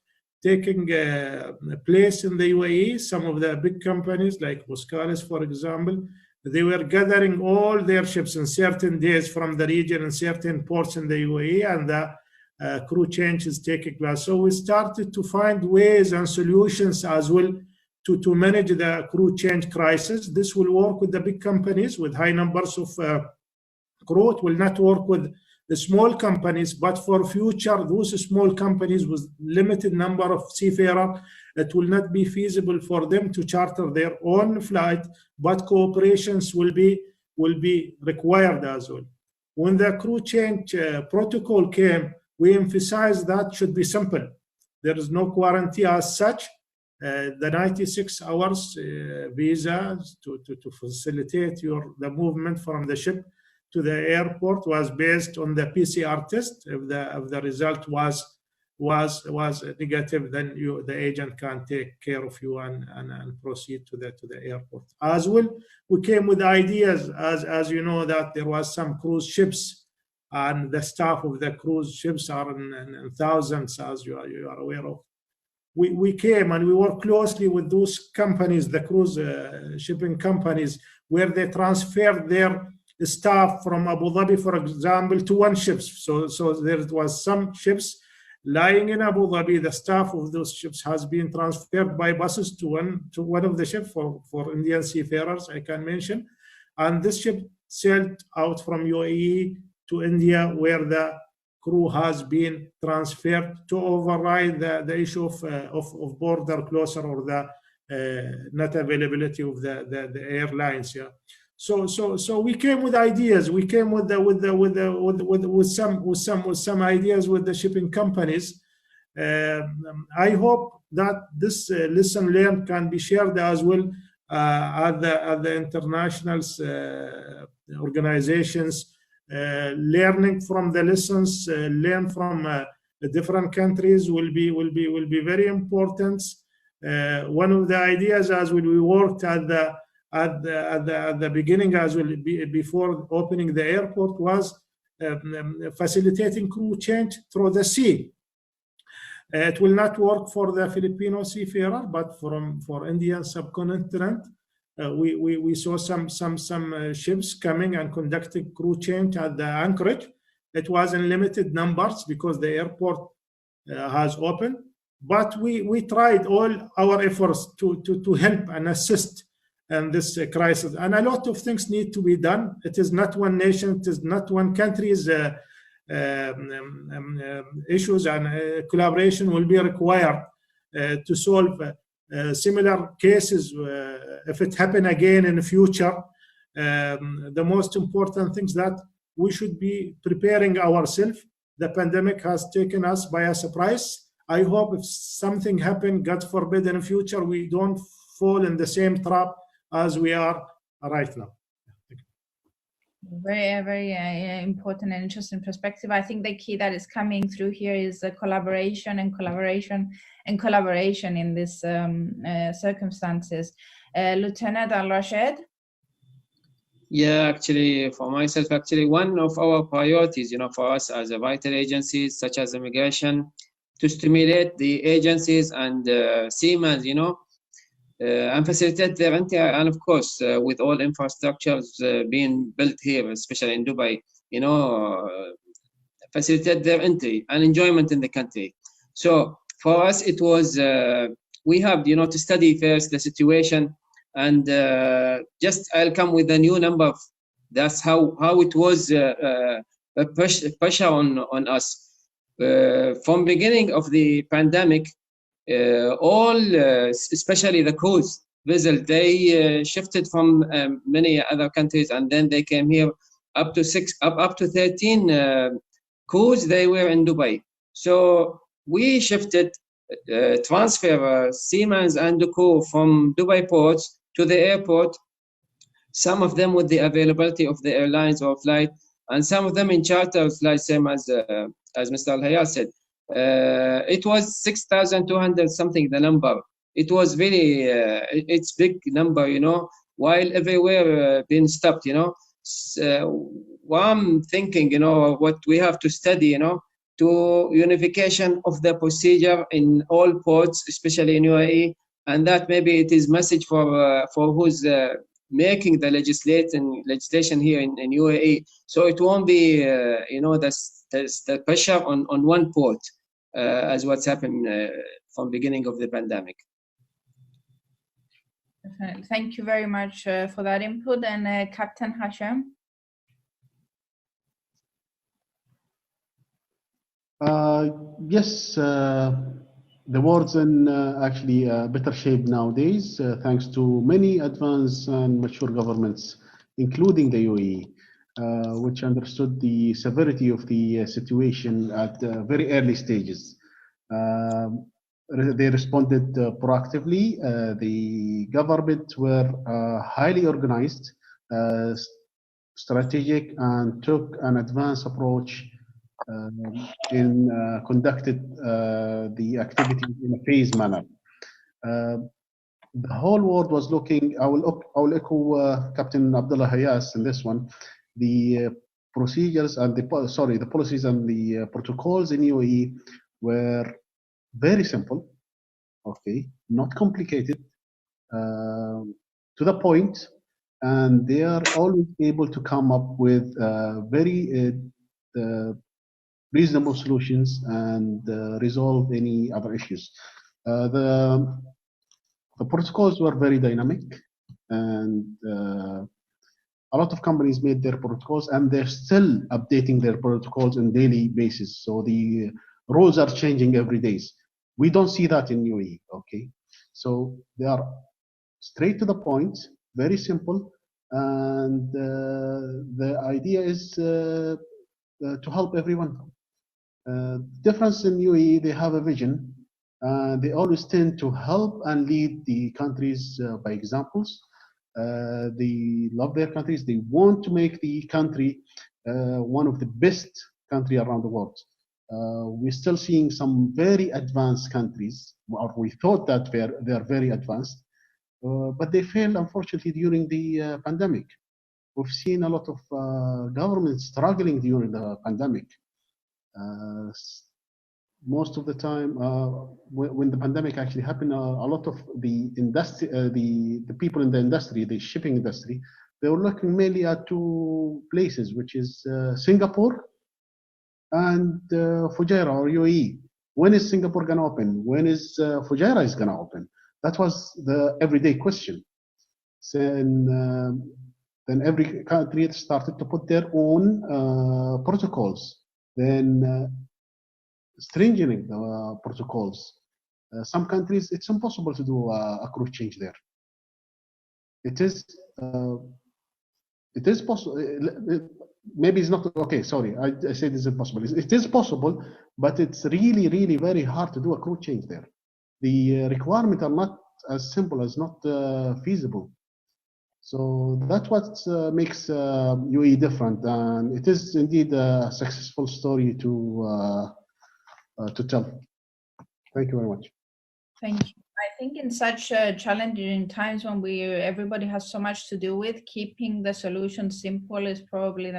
taking place in the UAE. Some of the big companies like Boskalis, for example, they were gathering all their ships in certain days from the region in certain ports in the UAE, and the crew change is taking place. So we started to find ways and solutions as well to manage the crew change crisis. This will work with the big companies with high numbers of crew. It will not work with the small companies, but for future, those small companies with limited number of seafarers, it will not be feasible for them to charter their own flight, but cooperations will be required as well. When the crew change protocol came, we emphasized that should be simple. There is no quarantine as such. The 96 hours visa to facilitate the movement from the ship to the airport was based on the PCR test. If the result was negative, then the agent can take care of you and proceed to the airport. As well, we came with ideas, as you know, that there was some cruise ships, and the staff of the cruise ships are in thousands, as you are aware of. We came and we worked closely with those companies, the cruise shipping companies, where they transferred their staff from Abu Dhabi, for example, to one ship. So there was some ships lying in Abu Dhabi. The staff of those ships has been transferred by buses to one of the ships for Indian seafarers, I can mention. And this ship sailed out from UAE to India, where the crew has been transferred to override the issue of border closure or the not availability of the airlines. Yeah. So we came with ideas. We came with some ideas with the shipping companies. I hope that this lesson learned can be shared as well at the international organizations, learning from the lessons learned from the different countries will be very important. One of the ideas as well, we worked at the beginning as well before opening the airport was facilitating crew change through the sea. It will not work for the Filipino seafarer, but for Indian subcontinent, we saw some ships coming and conducting crew change at the anchorage. It was in limited numbers because the airport has opened, but we tried all our efforts to help and assist in this crisis. And a lot of things need to be done. It is not one nation, it is not one country's issues, and collaboration will be required to solve similar cases if it happen again in the future. The most important things that we should be preparing ourselves. The pandemic has taken us by a surprise. I hope if something happen, God forbid, in the future, we don't fall in the same trap as we are right now. Very, very important and interesting perspective. I think the key that is coming through here is the collaboration in these circumstances. Lieutenant Al-Rashid? Yeah, actually, for myself, actually, one of our priorities, for us as a vital agencies such as immigration, to stimulate the agencies and seamen, and facilitate their entry, and of course, with all infrastructures being built here, especially in Dubai, facilitate their entry and enjoyment in the country. So for us, it was, we have, to study first the situation, and just I'll come with a new number. That's how it was a pressure on us. From beginning of the pandemic, all, especially the cruise vessels, they shifted from many other countries, and then they came here up to 13 cruise. They were in Dubai, so we shifted, transfer seamen and the crew from Dubai ports to the airport. Some of them with the availability of the airlines or flight, and some of them in charter flights, same as Mr. Al-Hayat said. It was 6,200 something, the number. It was very, it's big number, while everywhere being stopped, what I'm thinking, what we have to study, to unification of the procedure in all ports, especially in UAE, and that maybe it is message for who's making the legislation here in UAE. So it won't be, the pressure on one port. As what's happened from beginning of the pandemic. Thank you very much for that input. And Captain Hashem? Yes, the world's in actually better shape nowadays, thanks to many advanced and mature governments, including the UAE. Which understood the severity of the situation at very early stages. They responded proactively. The government were highly organized, strategic, and took an advanced approach in conducted the activities in a phased manner. The whole world was looking. I will echo Captain Abdullah Hayas in this one. The procedures and the policies and the protocols in UAE were very simple, not complicated, to the point, and they are always able to come up with very reasonable solutions and resolve any other issues. The protocols were very dynamic and a lot of companies made their protocols, and they're still updating their protocols on daily basis. So the rules are changing every day. We don't see that in UAE, okay? So they are straight to the point, very simple, and the idea is to help everyone. Difference in UAE, they have a vision. They always tend to help and lead the countries by examples. They love their countries. They want to make the country one of the best country around the world. We're still seeing some very advanced countries, or we thought that they are very advanced, but they failed, unfortunately, during the pandemic. We've seen a lot of governments struggling during the pandemic. Most of the time, when the pandemic actually happened, a lot of the industry, the people in the industry, the shipping industry, they were looking mainly at two places, which is Singapore and Fujairah or UAE. When is Singapore gonna open? When is Fujairah is gonna open? That was the everyday question. So, then every country started to put their own protocols. Then stringing the protocols. Some countries, it's impossible to do a crew change there. It is possible. Maybe it's not okay. Sorry, I said it's impossible. It is possible, but it's really, really very hard to do a crew change there. The requirements are not as simple as not feasible. So that's what makes UAE different, and it is indeed a successful story to tell. Thank you very much. Thank you. I think in such challenging times when everybody has so much to do with, keeping the solution simple is probably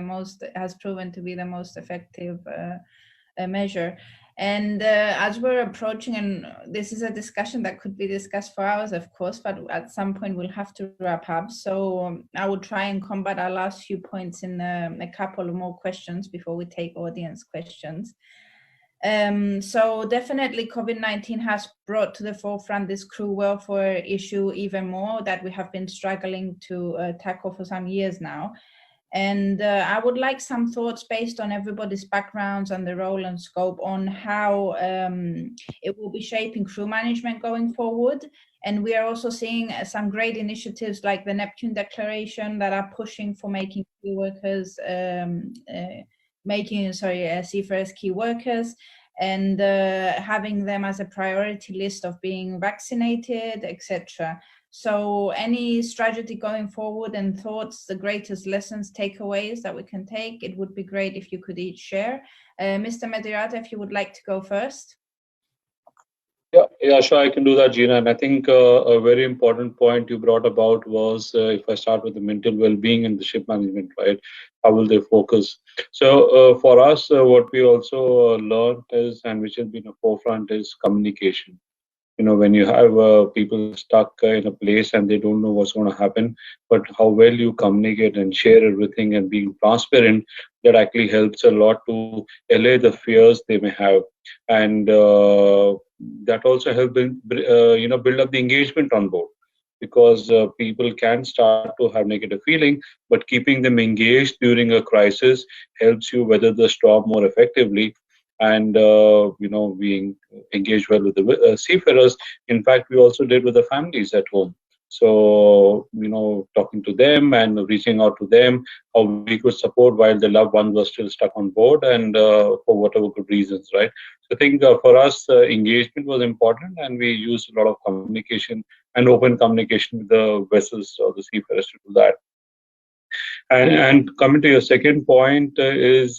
has proven to be the most effective measure. And as we're approaching, and this is a discussion that could be discussed for hours, of course, but at some point we'll have to wrap up. So I will try and combat our last few points in a couple of more questions before we take audience questions. So definitely COVID-19 has brought to the forefront this crew welfare issue even more that we have been struggling to tackle for some years now. And I would like some thoughts based on everybody's backgrounds and the role and scope on how it will be shaping crew management going forward. And we are also seeing some great initiatives like the Neptune Declaration that are pushing for making key workers, seafarers key workers, and having them as a priority list of being vaccinated, etc. So any strategy going forward and thoughts, the greatest lessons, takeaways that we can take, it would be great if you could each share. Mr. Medirata, if you would like to go first. Yeah, sure, I can do that, Gina. And I think a very important point you brought about was if I start with the mental well-being in the ship management, right? How will they focus? So for us, what we also learned is, and which has been a forefront, is communication. You know, when you have people stuck in a place and they don't know what's going to happen, but how well you communicate and share everything and being transparent, that actually helps a lot to allay the fears they may have. And that also helps build up the engagement on board, because people can start to have negative feeling, but keeping them engaged during a crisis helps you weather the storm more effectively. And being engaged well with the seafarers. In fact, we also did with the families at home. So, talking to them and reaching out to them, how we could support while the loved ones were still stuck on board, and for whatever good reasons, right? So I think for us, engagement was important, and we used a lot of communication and open communication with the vessels or the seafarers to do that. And coming to your second point is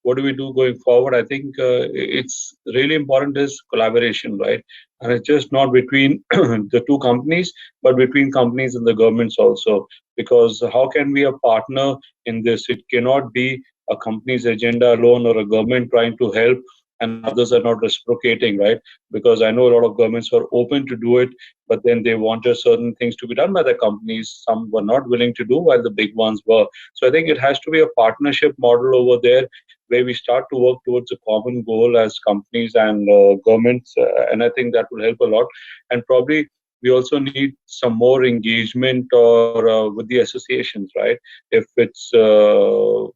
what do we do going forward? I think it's really important is collaboration, right? And it's just not between the two companies, but between companies and the governments also. Because how can we a partner in this? It cannot be a company's agenda alone or a government trying to help and others are not reciprocating, right? Because I know a lot of governments were open to do it, but then they wanted certain things to be done by the companies. Some were not willing to do, while the big ones were. So I think it has to be a partnership model over there, where we start to work towards a common goal as companies and governments. And I think that will help a lot. And probably we also need some more engagement or with the associations, right? If it's your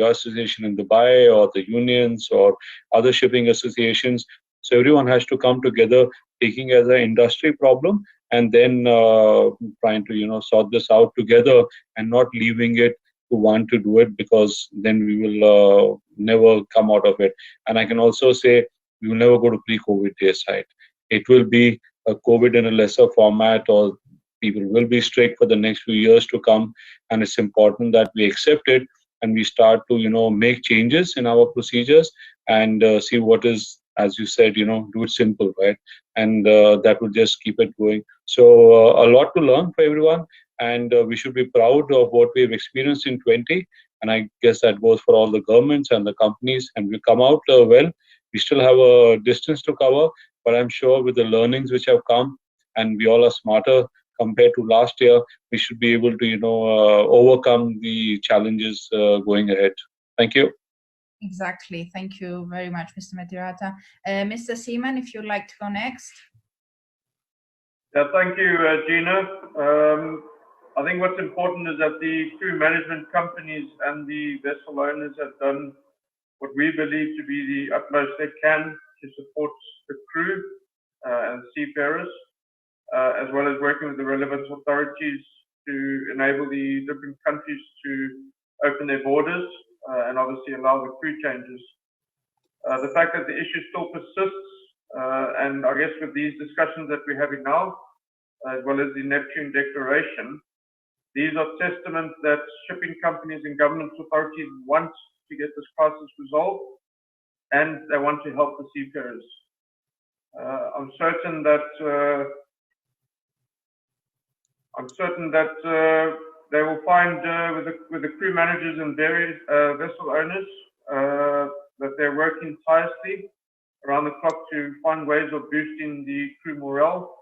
association in Dubai or the unions or other shipping associations. So everyone has to come together, taking as an industry problem, and then trying to sort this out together and not leaving it to want to do it, because then we will never come out of it. And I can also say we will never go to pre-COVID days, right? It will be a COVID in a lesser format, or people will be strict for the next few years to come, and it's important that we accept it and we start to make changes in our procedures and see what is, as you said, do it simple, right? And that will just keep it going. So a lot to learn for everyone, and we should be proud of what we've experienced in 20. And I guess that goes for all the governments and the companies, and we come out well. We still have a distance to cover, but I'm sure with the learnings which have come, and we all are smarter compared to last year, we should be able to overcome the challenges going ahead. Thank you. Exactly. Thank you very much, Mr. Matirata. Mr. Seaman, if you'd like to go next. Yeah, thank you, Gina. I think what's important is that the crew management companies and the vessel owners have done what we believe to be the utmost they can to support the crew and seafarers, as well as working with the relevant authorities to enable the different countries to open their borders and obviously allow the crew changes. The fact that the issue still persists, and I guess with these discussions that we're having now, as well as the Neptune Declaration, these are testaments that shipping companies and government authorities want to get this crisis resolved, and they want to help the seafarers. I'm certain that they will find with the crew managers and various vessel owners that they're working tirelessly around the clock to find ways of boosting the crew morale.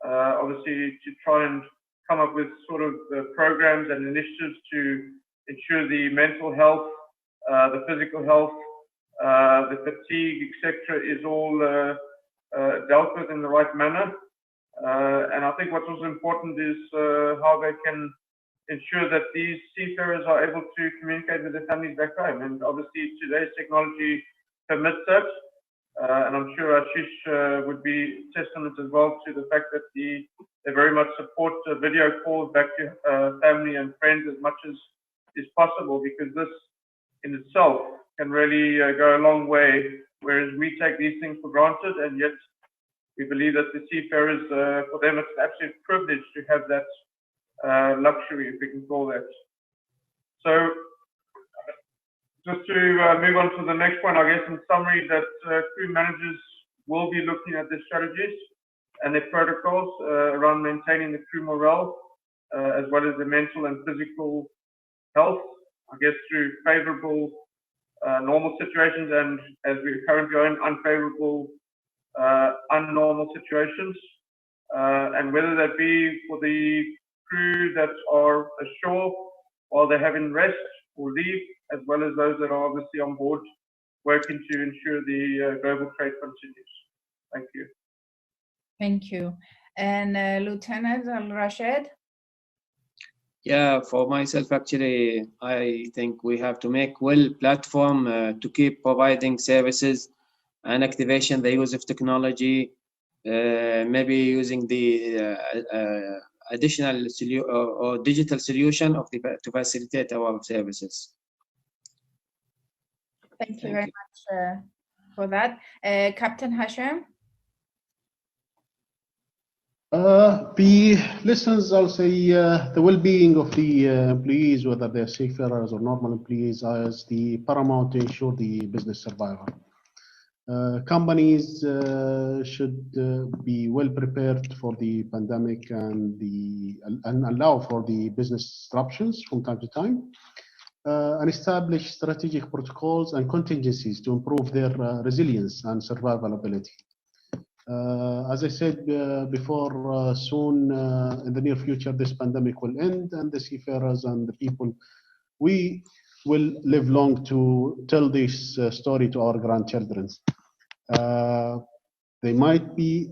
Obviously, to try and come up with sort of programs and initiatives to ensure the mental health, the physical health, the fatigue, etc., is all dealt with in the right manner. And I think what's also important is how they can ensure that these seafarers are able to communicate with their families back home. And obviously today's technology permits that. And I'm sure Ashish would be testament as well to the fact that they very much support video calls back to family and friends as much as is possible, because this in itself can really go a long way, whereas we take these things for granted, and yet we believe that the seafarers, for them, it's an absolute privilege to have that luxury, if we can call that. So, just to move on to the next point, I guess in summary, that crew managers will be looking at their strategies and their protocols around maintaining the crew morale, as well as the mental and physical health, I guess through favorable normal situations, and as we currently are in unfavorable unnormal situations, and whether that be for the crew that are ashore while they're having rest or leave, as well as those that are obviously on board working to ensure the global trade continues. Thank you. Thank you. And Lieutenant Al-Rashid? Yeah, for myself, actually, I think we have to make platform to keep providing services and activation the use of technology, maybe using the additional or digital solution to facilitate our services. Thank you very much for that. Captain Hashim? The lessons, I'll say, the well-being of the employees, whether they're seafarers or normal employees, is the paramount to ensure the business survival. Companies should be well prepared for the pandemic and allow for the business disruptions from time to time, and establish strategic protocols and contingencies to improve their resilience and survival ability. As I said before, soon in the near future, this pandemic will end, and the seafarers and the people, we will live long to tell this story to our grandchildren. They might be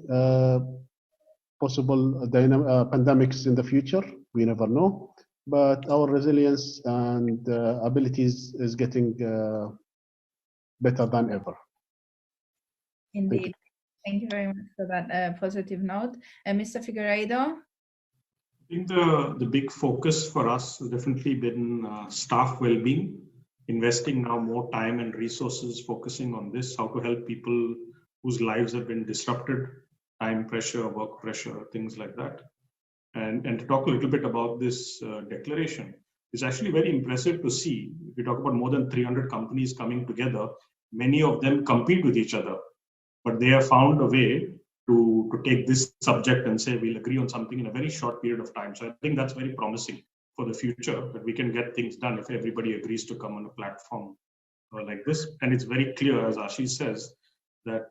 possible pandemics in the future. We never know. But our resilience and abilities is getting better than ever. Indeed. Thank you very much for that positive note. Mr. Figueiredo? I think the big focus for us has definitely been staff well-being, investing now more time and resources focusing on this, how to help people whose lives have been disrupted, time pressure, work pressure, things like that. And to talk a little bit about this declaration, it's actually very impressive to see. If we talk about more than 300 companies coming together, many of them compete with each other, but they have found a way to take this subject and say, we'll agree on something in a very short period of time. So I think that's very promising for the future, that we can get things done if everybody agrees to come on a platform like this. And it's very clear, as Ashish says, that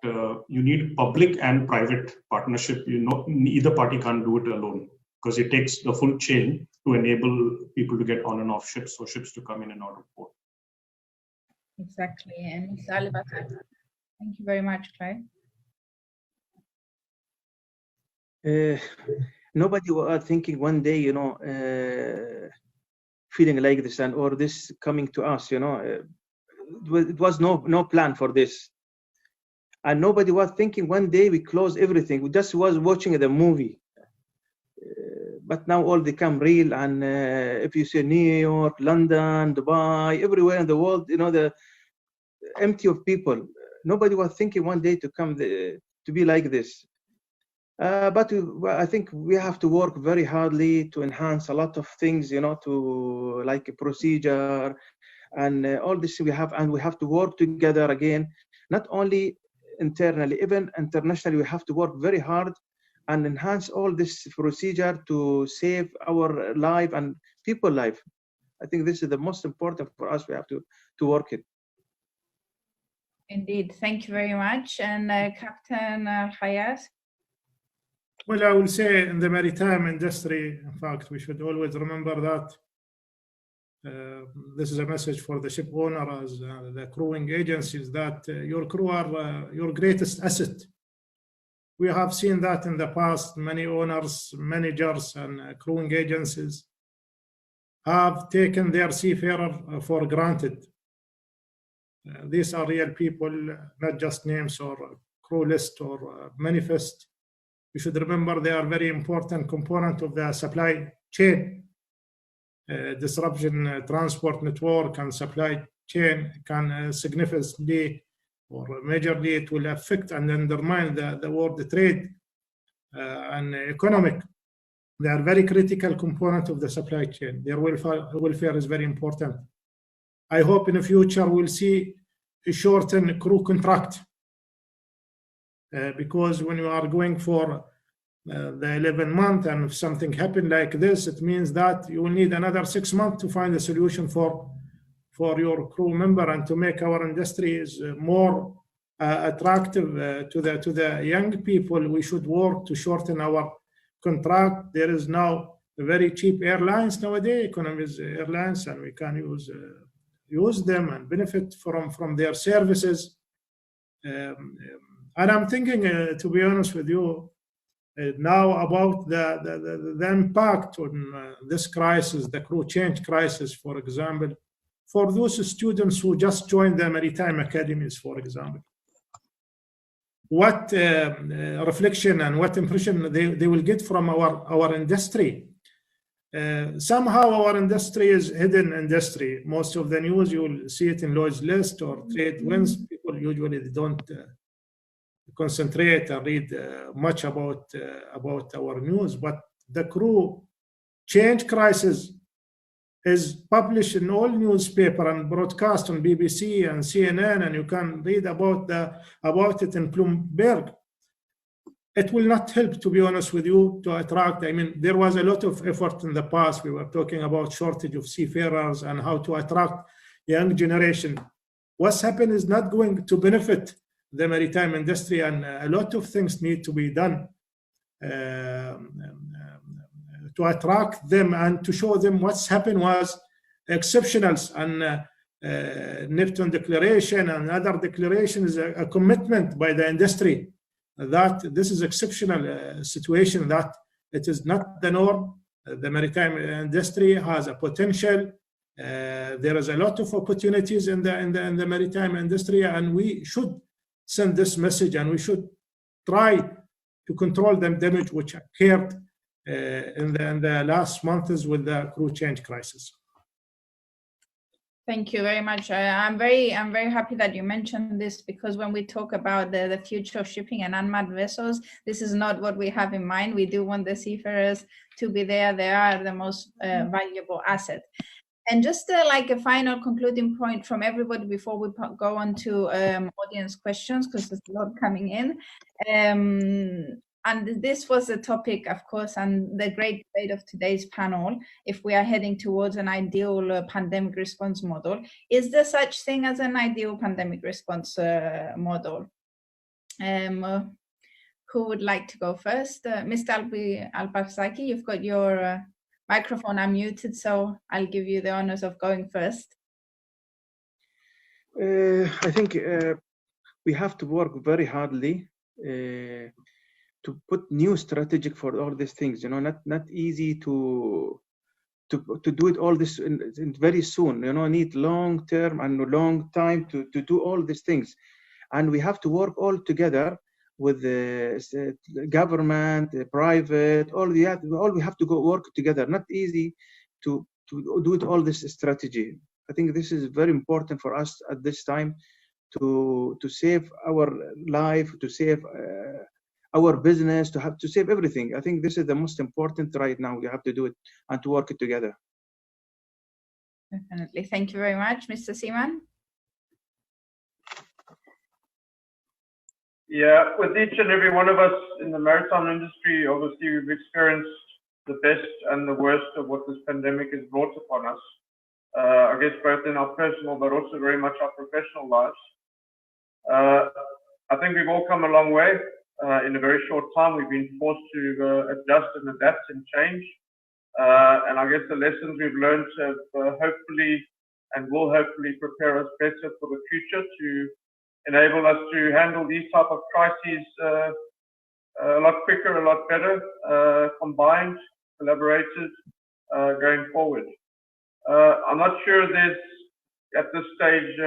you need public and private partnership. Either party can't do it alone, because it takes the full chain to enable people to get on and off ships, or ships to come in and out of port. Exactly. And Mr. Alibata, thank you very much, Clive. Nobody was thinking one day, feeling like this or this coming to us, it was no plan for this. And nobody was thinking one day we close everything. We just was watching the movie. But now all become real. And if you see New York, London, Dubai, everywhere in the world, the empty of people. Nobody was thinking one day to come to be like this. But I think we have to work very hardly to enhance a lot of things, to like a procedure and all this we have, and we have to work together again, not only internally, even internationally. We have to work very hard and enhance all this procedure to save our life and people life. I think this is the most important for us. We have to work it. Indeed, thank you very much. And Captain Hayat? Well, I will say in the maritime industry, in fact, we should always remember that this is a message for the ship owners, the crewing agencies, that your crew are your greatest asset. We have seen that in the past. Many owners, managers, and crewing agencies have taken their seafarer for granted. These are real people, not just names or crew list or manifest. You should remember they are a very important component of the supply chain. Disruption, transport network and supply chain can significantly or majorly it will affect and undermine the world trade and economic. They are very critical component of the supply chain. Their welfare is very important. I hope in the future we'll see a shortened crew contract. Because when you are going for the 11 month and if something happened like this, it means that you will need another 6 months to find a solution for your crew member, and to make our industry is more attractive to the young people. We should work to shorten our contract. There is now very cheap airlines nowadays, economies airlines, and we can use them and benefit from their services. And I'm thinking, to be honest with you, now about the impact on this crisis, the crew change crisis, for example, for those students who just joined the maritime academies, for example. What reflection and what impression they will get from our industry. Somehow our industry is hidden industry. Most of the news, you will see it in Lloyd's List or Trade Winds. People usually they don't concentrate and read much about our news, but the crew change crisis is published in all newspaper and broadcast on BBC and CNN, and you can read about it in Bloomberg. It will not help, to be honest with you, to attract. I mean, there was a lot of effort in the past. We were talking about shortage of seafarers and how to attract young generation. What's happened is not going to benefit the maritime industry, and a lot of things need to be done to attract them and to show them what's happened was exceptional. And Neptune Declaration and other declarations, a commitment by the industry that this is exceptional situation, that it is not the norm. The maritime industry has a potential. There is a lot of opportunities in the maritime industry, and we should send this message, and we should try to control the damage which occurred in the last months with the crew change crisis. Thank you very much. I'm very happy that you mentioned this, because when we talk about the future of shipping and unmanned vessels, this is not what we have in mind. We do want the seafarers to be there. They are the most valuable asset. And just like a final concluding point from everybody before we go on to audience questions, because there's a lot coming in. And this was the topic, of course, and the great debate of today's panel, if we are heading towards an ideal pandemic response model. Is there such thing as an ideal pandemic response model? Who would like to go first? Mr. Alparsaki, you've got your microphone unmuted, so I'll give you the honors of going first. I think we have to work very hardly to put new strategic for all these things. You know, not easy to do it all this in very soon. You know, need long term and long time to do all these things, and we have to work all together with the government, the private, all we have to go work together. Not easy to do it all this strategy. I think this is very important for us at this time to save our life, to save our business, to save everything. I think this is the most important right now. We have to do it and to work it together. Definitely. Thank you very much. Mr. Seaman? Yeah, with each and every one of us in the maritime industry, obviously we've experienced the best and the worst of what this pandemic has brought upon us. I guess both in our personal but also very much our professional lives. I think we've all come a long way. In a very short time, we've been forced to adjust and adapt and change. And I guess the lessons we've learned have hopefully and will hopefully prepare us better for the future to enable us to handle these type of crises a lot quicker, a lot better, combined, collaborated, going forward. I'm not sure there's, at this stage,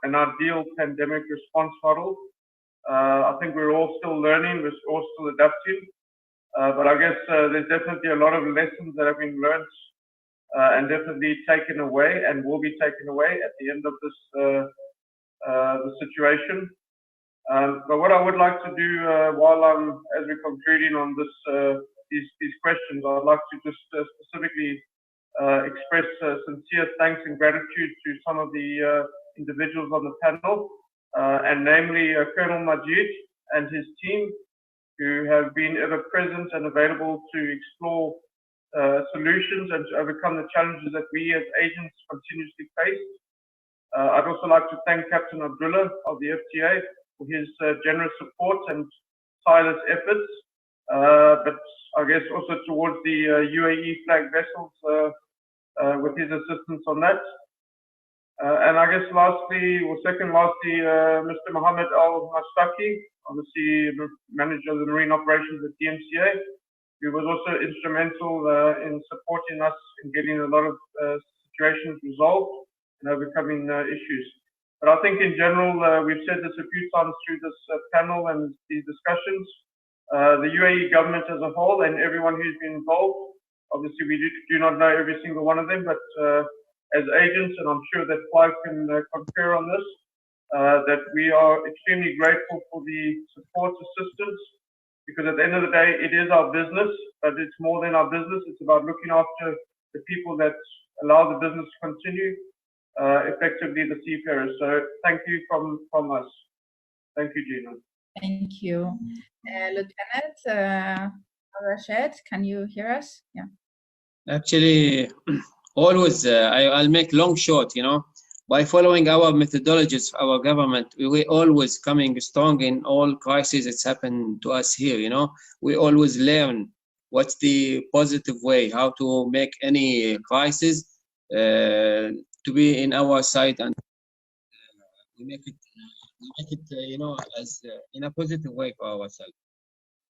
an ideal pandemic response model. I think we're all still learning, we're all still adapting, but I guess there's definitely a lot of lessons that have been learned and definitely taken away and will be taken away at the end of this the situation. But what I would like to do while as we're concluding on this these questions, I'd like to just specifically express sincere thanks and gratitude to some of the individuals on the panel, and namely Colonel Majid and his team, who have been ever present and available to explore solutions and to overcome the challenges that we as agents continuously face. I'd also like to thank Captain Abdullah of the FTA for his generous support and tireless efforts, but I guess also towards the UAE flag vessels with his assistance on that. And I guess second lastly, Mr. Mohammed Al-Mastaki, obviously manager of the marine operations at DMCA, who was also instrumental in supporting us in getting a lot of situations resolved and overcoming issues. But I think in general, we've said this a few times through this panel and these discussions, the UAE government as a whole and everyone who's been involved, obviously we do not know every single one of them, but as agents, and I'm sure that Clive can concur on this, that we are extremely grateful for the support, assistance, because at the end of the day, it is our business, but it's more than our business. It's about looking after the people that allow the business to continue, effectively the seafarers. So thank you from us. Thank you, Gina. Thank you. Lieutenant Rashid, can you hear us? Yeah. Actually, always, I'll make long short, you know, by following our methodologies, our government, we always coming strong in all crises that's happened to us here, you know. We always learn what's the positive way, how to make any crisis to be in our side, and we make it make it, as in a positive way for ourselves.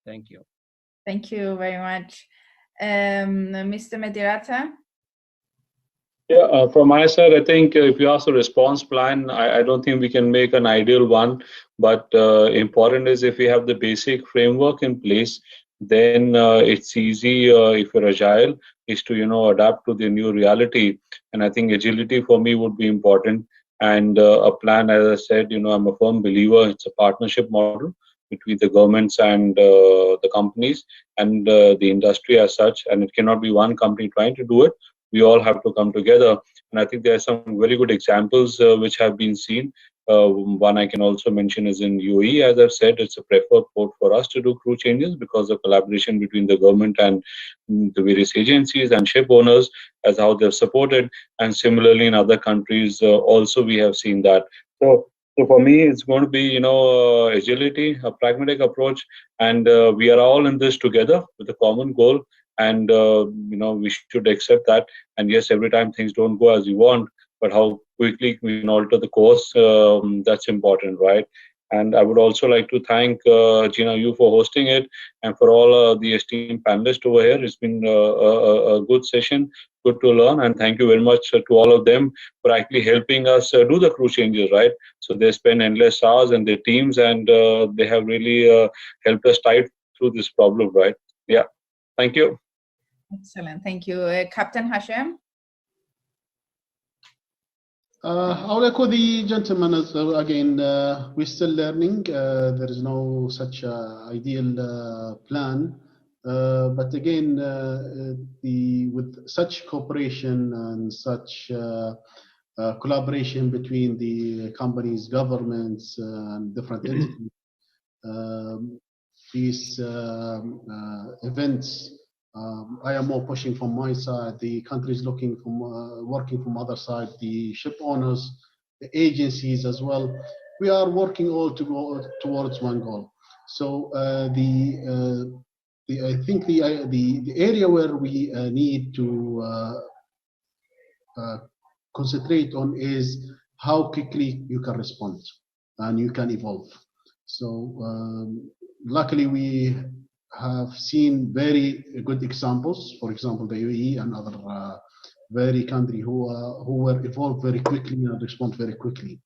Thank you. Thank you very much. Mr. Medirata? Yeah, from my side, I think if you ask a response plan, I don't think we can make an ideal one, but important is if we have the basic framework in place, then it's easy if you're agile, is to adapt to the new reality. And I think agility for me would be important. And a plan, as I said, I'm a firm believer, it's a partnership model between the governments and the companies and the industry as such, and it cannot be one company trying to do it. We all have to come together, and I think there are some very good examples which have been seen. One I can also mention is in UAE. As I've said, it's a preferred port for us to do crew changes because of collaboration between the government and the various agencies and ship owners as how they're supported. And similarly in other countries also we have seen that. So for me, it's going to be agility, a pragmatic approach, and we are all in this together with a common goal. And we should accept that. And yes, every time things don't go as you want, but how quickly we can alter the course, that's important, right? And I would also like to thank Gina, you for hosting it, and for all the esteemed panelists over here. It's been a good session, good to learn, and thank you very much to all of them for actually helping us do the crew changes, right? So they spend endless hours and their teams, and they have really helped us tide through this problem, right? Yeah, thank you. Excellent, thank you. Captain Hashem? I will echo the gentleman again. We're still learning. There is no such ideal plan. But again, with such cooperation and such collaboration between the companies, governments, and different entities, these events, I am more pushing from my side. The countries looking from working from other side, the ship owners, the agencies as well. We are working all to go towards one goal. So I think the area where we need to concentrate on is how quickly you can respond and you can evolve. So luckily we have seen very good examples, for example, the UAE and other very countries who were evolved very quickly and respond very quickly.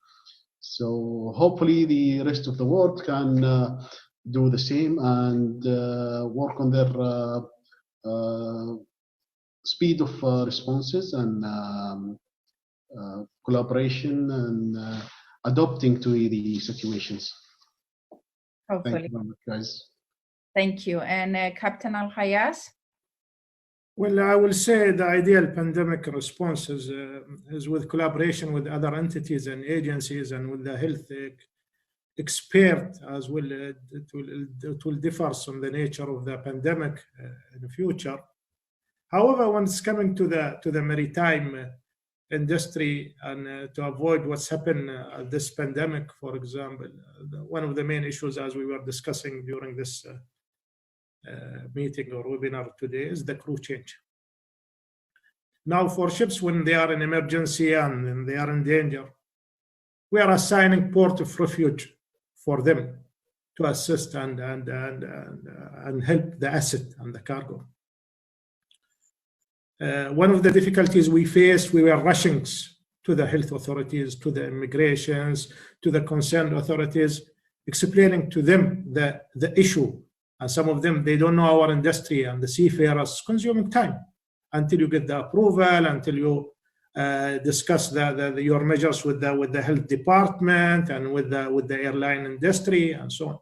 So hopefully the rest of the world can do the same and work on their speed of responses and collaboration and adapting to the situations. Hopefully. Thank you very much, guys. Thank you. And Captain Al-Hayas? Well, I will say the ideal pandemic response is with collaboration with other entities and agencies and with the health expert as well. It will differ from the nature of the pandemic in the future. However, when it's coming to the maritime industry and to avoid what's happened this pandemic, for example, one of the main issues as we were discussing during this meeting or webinar today is the crew change. Now for ships, when they are in emergency and they are in danger, we are assigning port of refuge for them to assist and help the asset and the cargo. One of the difficulties we faced, we were rushing to the health authorities, to the immigrations, to the concerned authorities, explaining to them the issue. And some of them, they don't know our industry and the seafarers, consuming time until you get the approval, until you discuss your measures with the health department and with the airline industry and so on.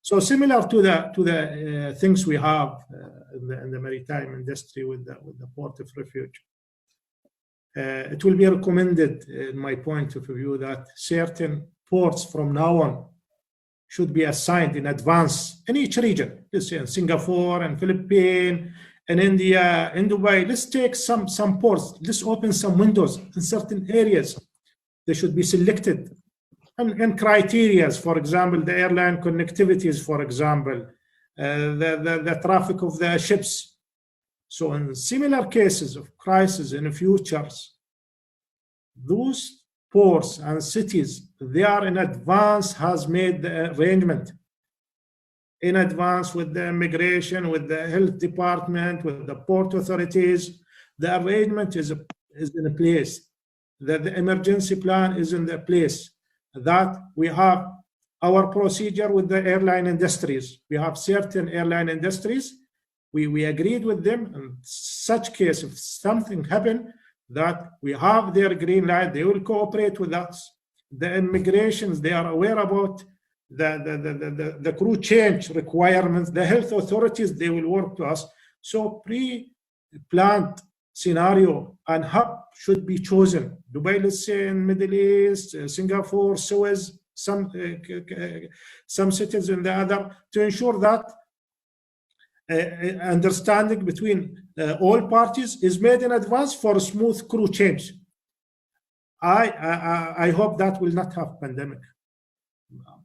So similar to the things we have in the maritime industry with the port of refuge, it will be recommended, in my point of view, that certain ports from now on should be assigned in advance in each region. Let's say in Singapore and Philippines and India, in Dubai. Let's take some ports. Let's open some windows in certain areas. They should be selected. And criteria, for example, the airline connectivities, for example, the traffic of the ships. So in similar cases of crisis in the futures, those ports and cities, they are in advance, has made the arrangement in advance with the immigration, with the health department, with the port authorities. The arrangement is in place. The emergency plan is in the place. That we have our procedure with the airline industries. We have certain airline industries. We agreed with them. In such case, if something happened, that we have their green light, they will cooperate with us. The immigrations, they are aware about the crew change requirements. The health authorities, they will work to us. So pre-planned scenario and hub should be chosen. Dubai, let's say, in Middle East, Singapore, Suez, some cities in the other, to ensure that understanding between all parties is made in advance for a smooth crew change. I hope that will not have pandemic,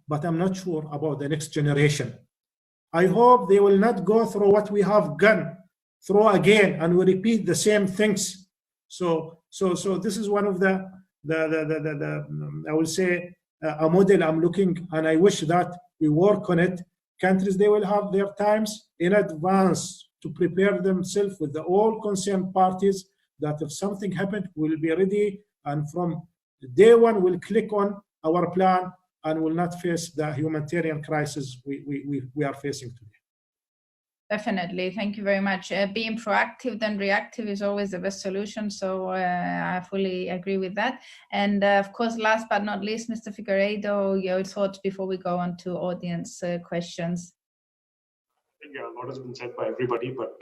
but I'm not sure about the next generation. I hope they will not go through what we have gone through again, and we repeat the same things. So this is one of the I will say a model I'm looking, and I wish that we work on it. Countries, they will have their times in advance to prepare themselves with all concerned parties, that if something happened, we'll be ready, and from day one, we'll click on our plan and will not face the humanitarian crisis we are facing today. Definitely. Thank you very much. Being proactive than reactive is always the best solution. So I fully agree with that. And of course, last but not least, Mr. Figueiredo, your thoughts before we go on to audience questions. Yeah, a lot has been said by everybody, but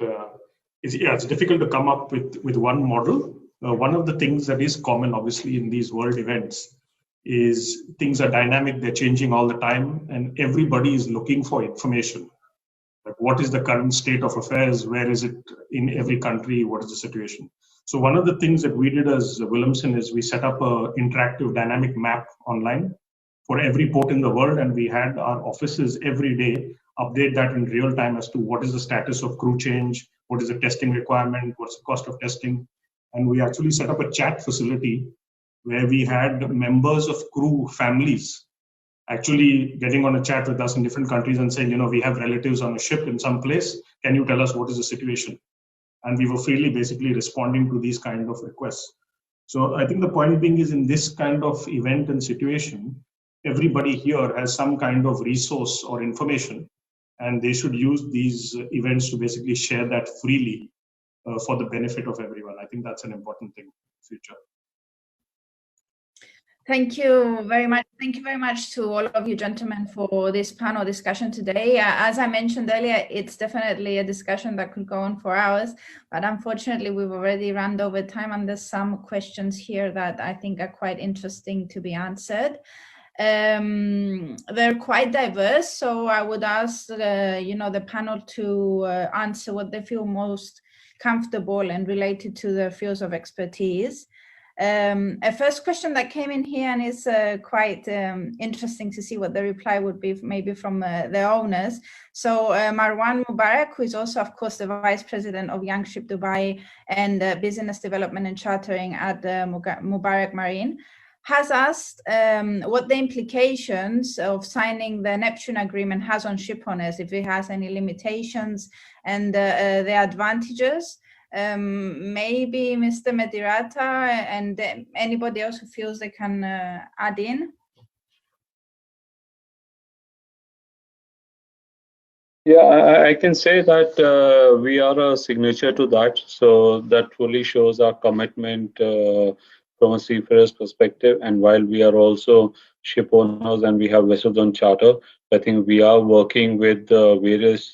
it's difficult to come up with one model. One of the things that is common, obviously, in these world events is things are dynamic, they're changing all the time, and everybody is looking for information. Like, what is the current state of affairs? Where is it in every country? What is the situation? So one of the things that we did as Williamson is we set up an interactive dynamic map online for every port in the world, and we had our offices every day update that in real time as to what is the status of crew change, what is the testing requirement, what's the cost of testing. And we actually set up a chat facility where we had members of crew families actually getting on a chat with us in different countries and saying, we have relatives on a ship in some place. Can you tell us what is the situation? And we were freely basically responding to these kind of requests. So I think the point being is, in this kind of event and situation, everybody here has some kind of resource or information, and they should use these events to basically share that freely for the benefit of everyone. I think that's an important thing in the future. Thank you very much. Thank you very much to all of you gentlemen for this panel discussion today. As I mentioned earlier, it's definitely a discussion that could go on for hours, but unfortunately we've already run over time, and there's some questions here that I think are quite interesting to be answered. They're quite diverse, so I would ask the panel to answer what they feel most comfortable and related to their fields of expertise. A first question that came in here, and is quite interesting to see what the reply would be, maybe from the owners. So Marwan Mubarak, who is also, of course, the Vice President of Young Ship Dubai and Business Development and Chartering at Mubarak Marine, has asked what the implications of signing the Neptune Agreement has on ship owners, if it has any limitations and the advantages. Maybe Mr. Medirata and anybody else who feels they can add in. Yeah, I can say that we are a signature to that. So that fully shows our commitment from a seafarer's perspective. And while we are also ship owners and we have vessels on charter, I think we are working with various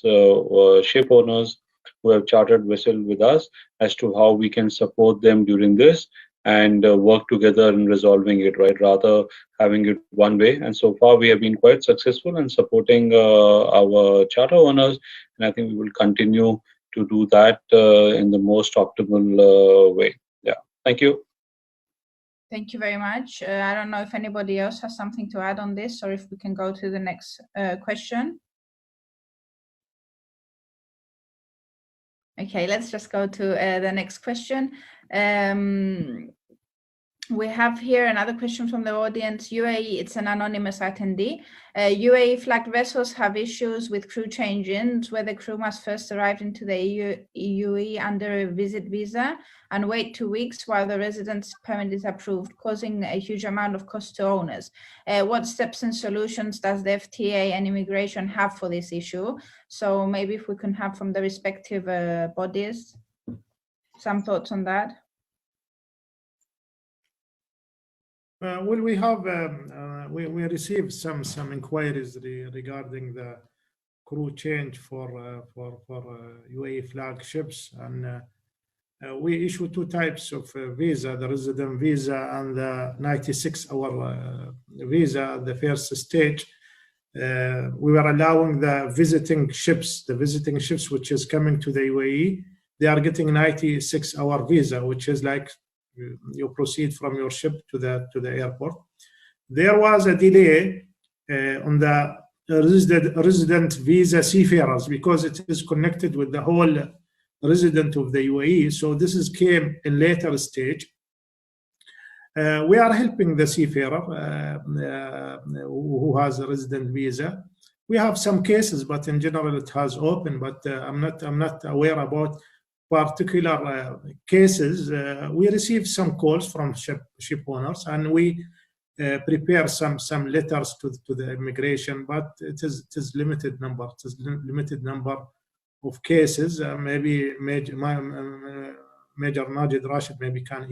ship owners who have chartered vessel with us as to how we can support them during this and work together in resolving it, right? Rather having it one way. And so far we have been quite successful in supporting our charter owners, and I think we will continue to do that in the most optimal way. Yeah, thank you. Thank you very much. I don't know if anybody else has something to add on this, or if we can go to the next question. Okay, let's just go to the next question. We have here another question from the audience. UAE, it's an anonymous attendee. UAE flagged vessels have issues with crew change-ins where the crew must first arrive into the UAE under a visit visa and wait 2 weeks while the residence permit is approved, causing a huge amount of cost to owners. What steps and solutions does the FTA and immigration have for this issue? So maybe if we can have from the respective bodies, some thoughts on that. Well, we have we received some inquiries regarding the crew change for UAE flagships, and we issue 2 types of visa: the resident visa and the 96-hour visa. At the first stage, we were allowing the visiting ships which is coming to the UAE. They are getting 96-hour visa, which is like you proceed from your ship to the airport. There was a delay on the resident visa seafarers because it is connected with the whole resident of the UAE. So this came in later stage. We are helping the seafarer who has a resident visa. We have some cases, but in general it has opened. But I'm not aware about particular cases. We receive some calls from ship owners, and we prepare some letters to the immigration, but it is limited number. It is limited number of cases. Maybe Major Majid Rashid maybe can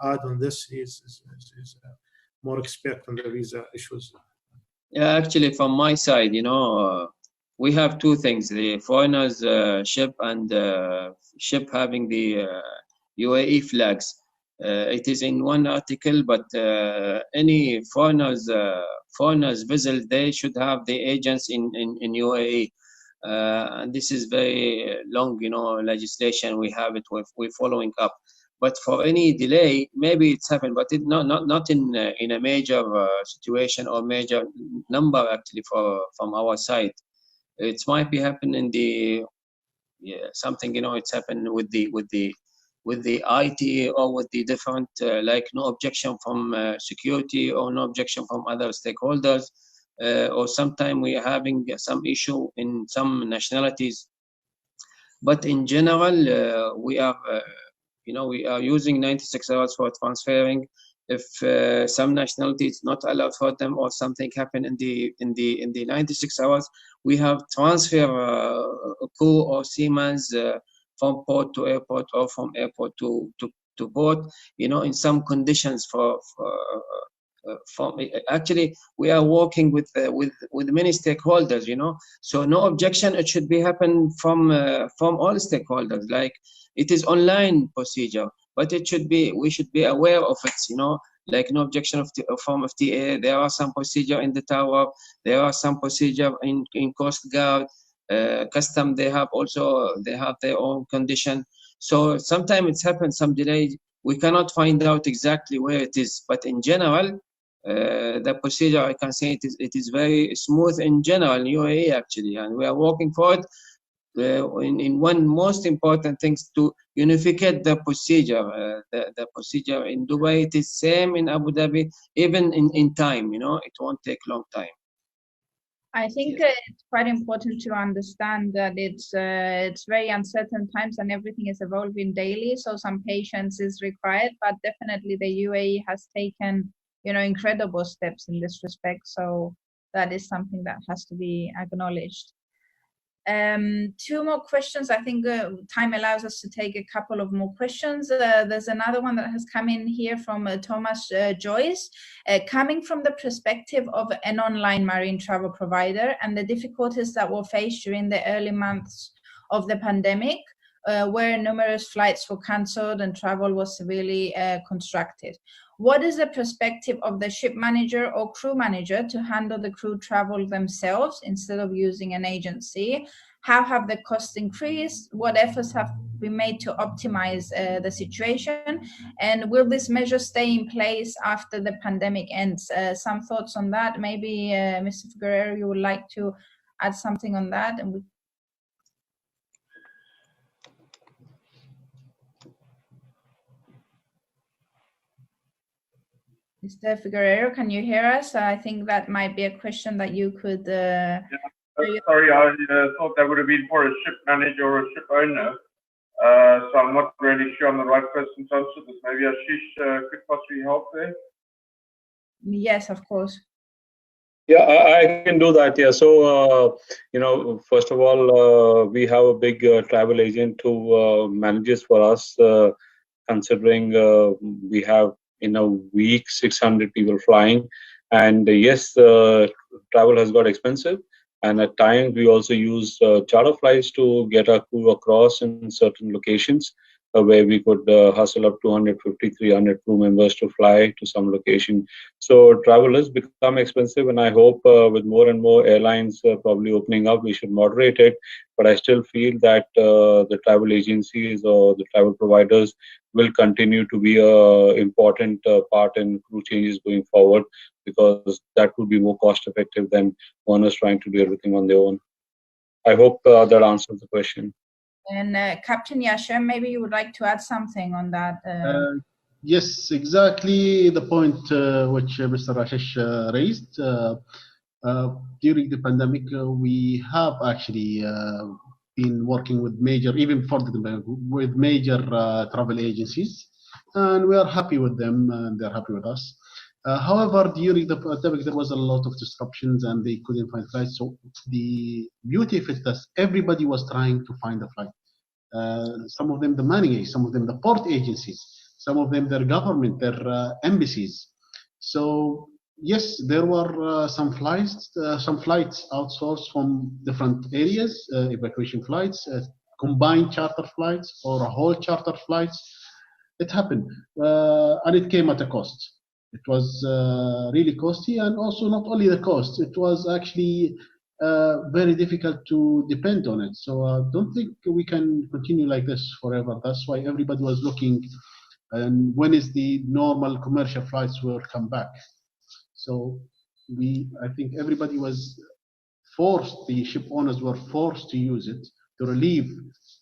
add on this. He's more expert on the visa issues. Yeah, actually, from my side, we have 2 things: the foreigners ship and ship having the UAE flags. It is in one article, but any foreigners vessel, they should have the agents in UAE. And this is very long, legislation. We have it. We're following up. But for any delay, maybe it's happened, but it not in a major situation or major number actually from our side. It might be happening in something, it's happened with the IT or with the different, like no objection from security or no objection from other stakeholders, or sometimes we are having some issue in some nationalities. But in general, we are using 96 hours for transferring. If some nationality is not allowed for them or something happened in the 96 hours, we have transfer crew or seamen from port to airport or from airport to port. In some conditions actually we are working with many stakeholders. So no objection. It should be happen from all stakeholders. Like it is online procedure. But we should be aware of it, like no objection from FTA. There are some procedure in the tower. There are some procedure in Coast Guard, Custom. They have their own condition. So sometimes it's happened some delay. We cannot find out exactly where it is. But in general, the procedure, I can say it is very smooth in general in UAE actually, and we are working for it. In one most important things to unificate the procedure. The procedure in Dubai, it is same in Abu Dhabi, even in time, it won't take long time. I think it's quite important to understand that it's very uncertain times and everything is evolving daily. So some patience is required, but definitely the UAE has taken, incredible steps in this respect. So that is something that has to be acknowledged. 2 more questions. I think time allows us to take a couple of more questions. There's another one that has come in here from Thomas Joyce, coming from the perspective of an online marine travel provider and the difficulties that were faced during the early months of the pandemic, where numerous flights were cancelled and travel was severely constricted. What is the perspective of the ship manager or crew manager to handle the crew travel themselves instead of using an agency? How have the costs increased? What efforts have been made to optimize the situation? And will this measure stay in place after the pandemic ends? Some thoughts on that? Maybe Mr. Figueiredo, you would like to add something on that? And Mr. Figueiredo, can you hear us? I think that might be a question that you could. Sorry, I thought that would have been for a ship manager or a ship owner. So I'm not really sure I'm the right person to answer this. Maybe Ashish could possibly help there. Yes, of course. Yeah, I can do that. Yeah. So, first of all, we have a big travel agent who manages for us, considering we have in a week 600 people flying. And yes, travel has got expensive. And at times, we also use charter flights to get our crew across in certain locations where we could hustle up 250, 300 crew members to fly to some location. So travel has become expensive, and I hope with more and more airlines probably opening up, we should moderate it. But I still feel that the travel agencies or the travel providers will continue to be an important part in crew changes going forward, because that would be more cost effective than owners trying to do everything on their own. I hope that answers the question. And Captain Yashem, maybe you would like to add something on that. Yes, exactly the point which Mr. Ashish raised. During the pandemic, we have actually been working with major, even before the pandemic, with major travel agencies, and we are happy with them, and they're happy with us. However, during the pandemic, there was a lot of disruptions, and they couldn't find flights. So the beauty of it is that everybody was trying to find a flight. Some of them the money, some of them the port agencies, some of them their government, their embassies. So yes, there were some flights outsourced from different areas, evacuation flights, combined charter flights, or a whole charter flights. It happened, and it came at a cost. It was really costly, and also not only the cost, it was actually very difficult to depend on it. So I don't think we can continue like this forever. That's why everybody was looking, and when is the normal commercial flights will come back. So I think everybody was forced, the ship owners were forced to use it to relieve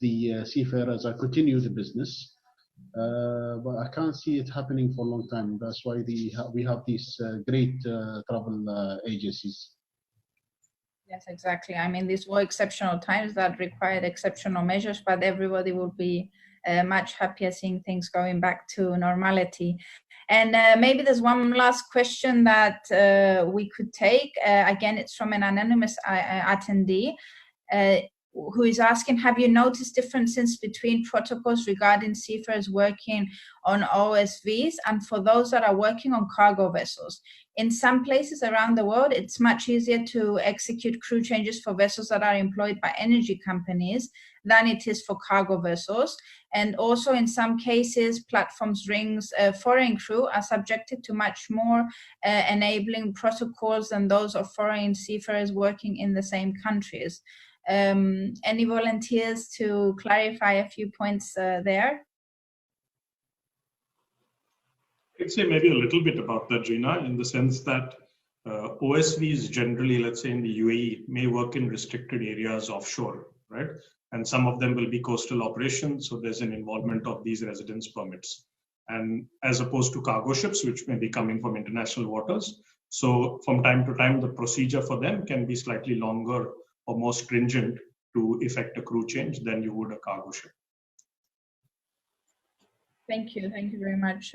the seafarers and continue the business. But I can't see it happening for a long time. That's why we have these great travel agencies. Yes, exactly. I mean, these were exceptional times that required exceptional measures, but everybody would be much happier seeing things going back to normality. And maybe there's one last question that we could take. Again, it's from an anonymous attendee who is asking, have you noticed differences between protocols regarding seafarers working on OSVs and for those that are working on cargo vessels? In some places around the world, it's much easier to execute crew changes for vessels that are employed by energy companies than it is for cargo vessels. And also in some cases, platforms rings foreign crew are subjected to much more enabling protocols than those of foreign seafarers working in the same countries. Any volunteers to clarify a few points there? I'd say maybe a little bit about that, Gina, in the sense that OSVs generally, let's say in the UAE, may work in restricted areas offshore, right? And some of them will be coastal operations, so there's an involvement of these residence permits. And as opposed to cargo ships, which may be coming from international waters. So from time to time, the procedure for them can be slightly longer or more stringent to effect a crew change than you would a cargo ship. Thank you very much.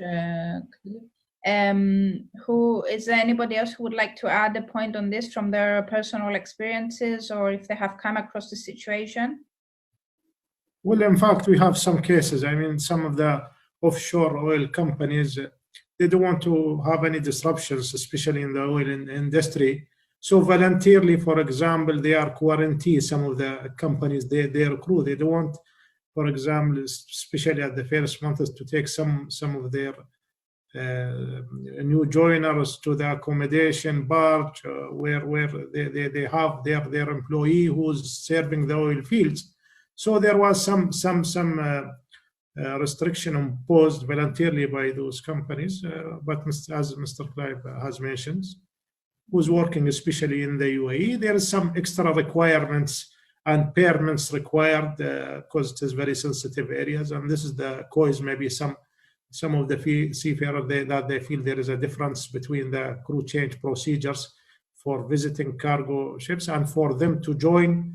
Who is there anybody else who would like to add a point on this from their personal experiences, or if they have come across the situation? Well, in fact, we have some cases. I mean, some of the offshore oil companies, they don't want to have any disruptions, especially in the oil industry. So voluntarily, for example, they are quarantined, some of the companies, their crew. They don't want, for example, especially at the first months, to take some of their new joiners to the accommodation barge where they have their employee who's serving the oil fields. So there was some restriction imposed voluntarily by those companies, but as Mr. Clive has mentioned, who's working especially in the UAE, there is some extra requirements and permits required because it is very sensitive areas, and this is the cause maybe some some of the seafarers that they feel there is a difference between the crew change procedures for visiting cargo ships and for them to join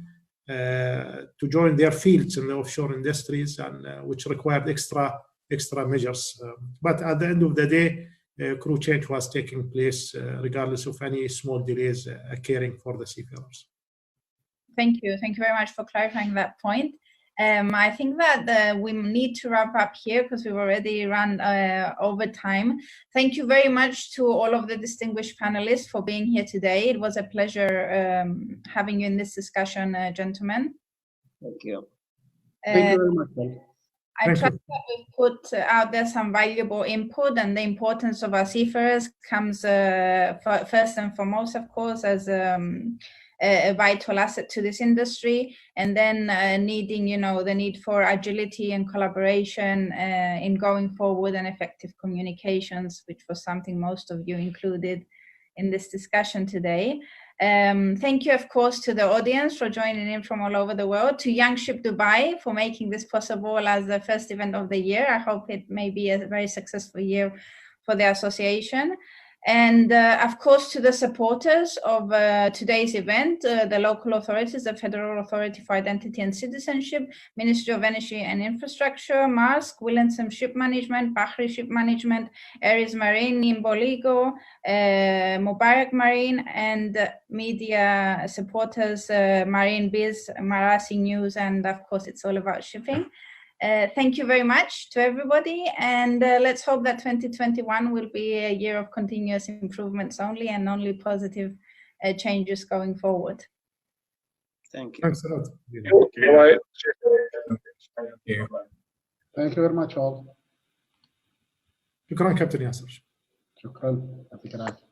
their fields in the offshore industries, and which required extra measures. But at the end of the day, crew change was taking place regardless of any small delays occurring for the seafarers. Thank you very much for clarifying that point. I think that we need to wrap up here because we've already run over time. Thank you very much to all of the distinguished panelists for being here today. It was a pleasure having you in this discussion, gentlemen. Thank you. Thank you very much. I trust that we've put out there some valuable input, and the importance of our seafarers comes first and foremost, of course, as a vital asset to this industry, and then needing, the need for agility and collaboration in going forward, and effective communications, which was something most of you included in this discussion today. Thank you, of course, to the audience for joining in from all over the world, to Young Ship Dubai for making this possible as the first event of the year. I hope it may be a very successful year for the association. And of course, to the supporters of today's event, the local authorities, the Federal Authority for Identity and Citizenship, Ministry of Energy and Infrastructure, Maersk, Wilhelmsen Ship Management, Bahri Ship Management, Aries Marine, Nimboligo, Mubarak Marine, and media supporters, Marine Biz, Marasi News, and of course, It's All About Shipping. Thank you very much to everybody, and let's hope that 2021 will be a year of continuous improvements only, and only positive changes going forward. Thank you. Thanks a lot. Bye. Thank you very much all. شكرا كابتن ياسر. شكرا يعطيك العافية.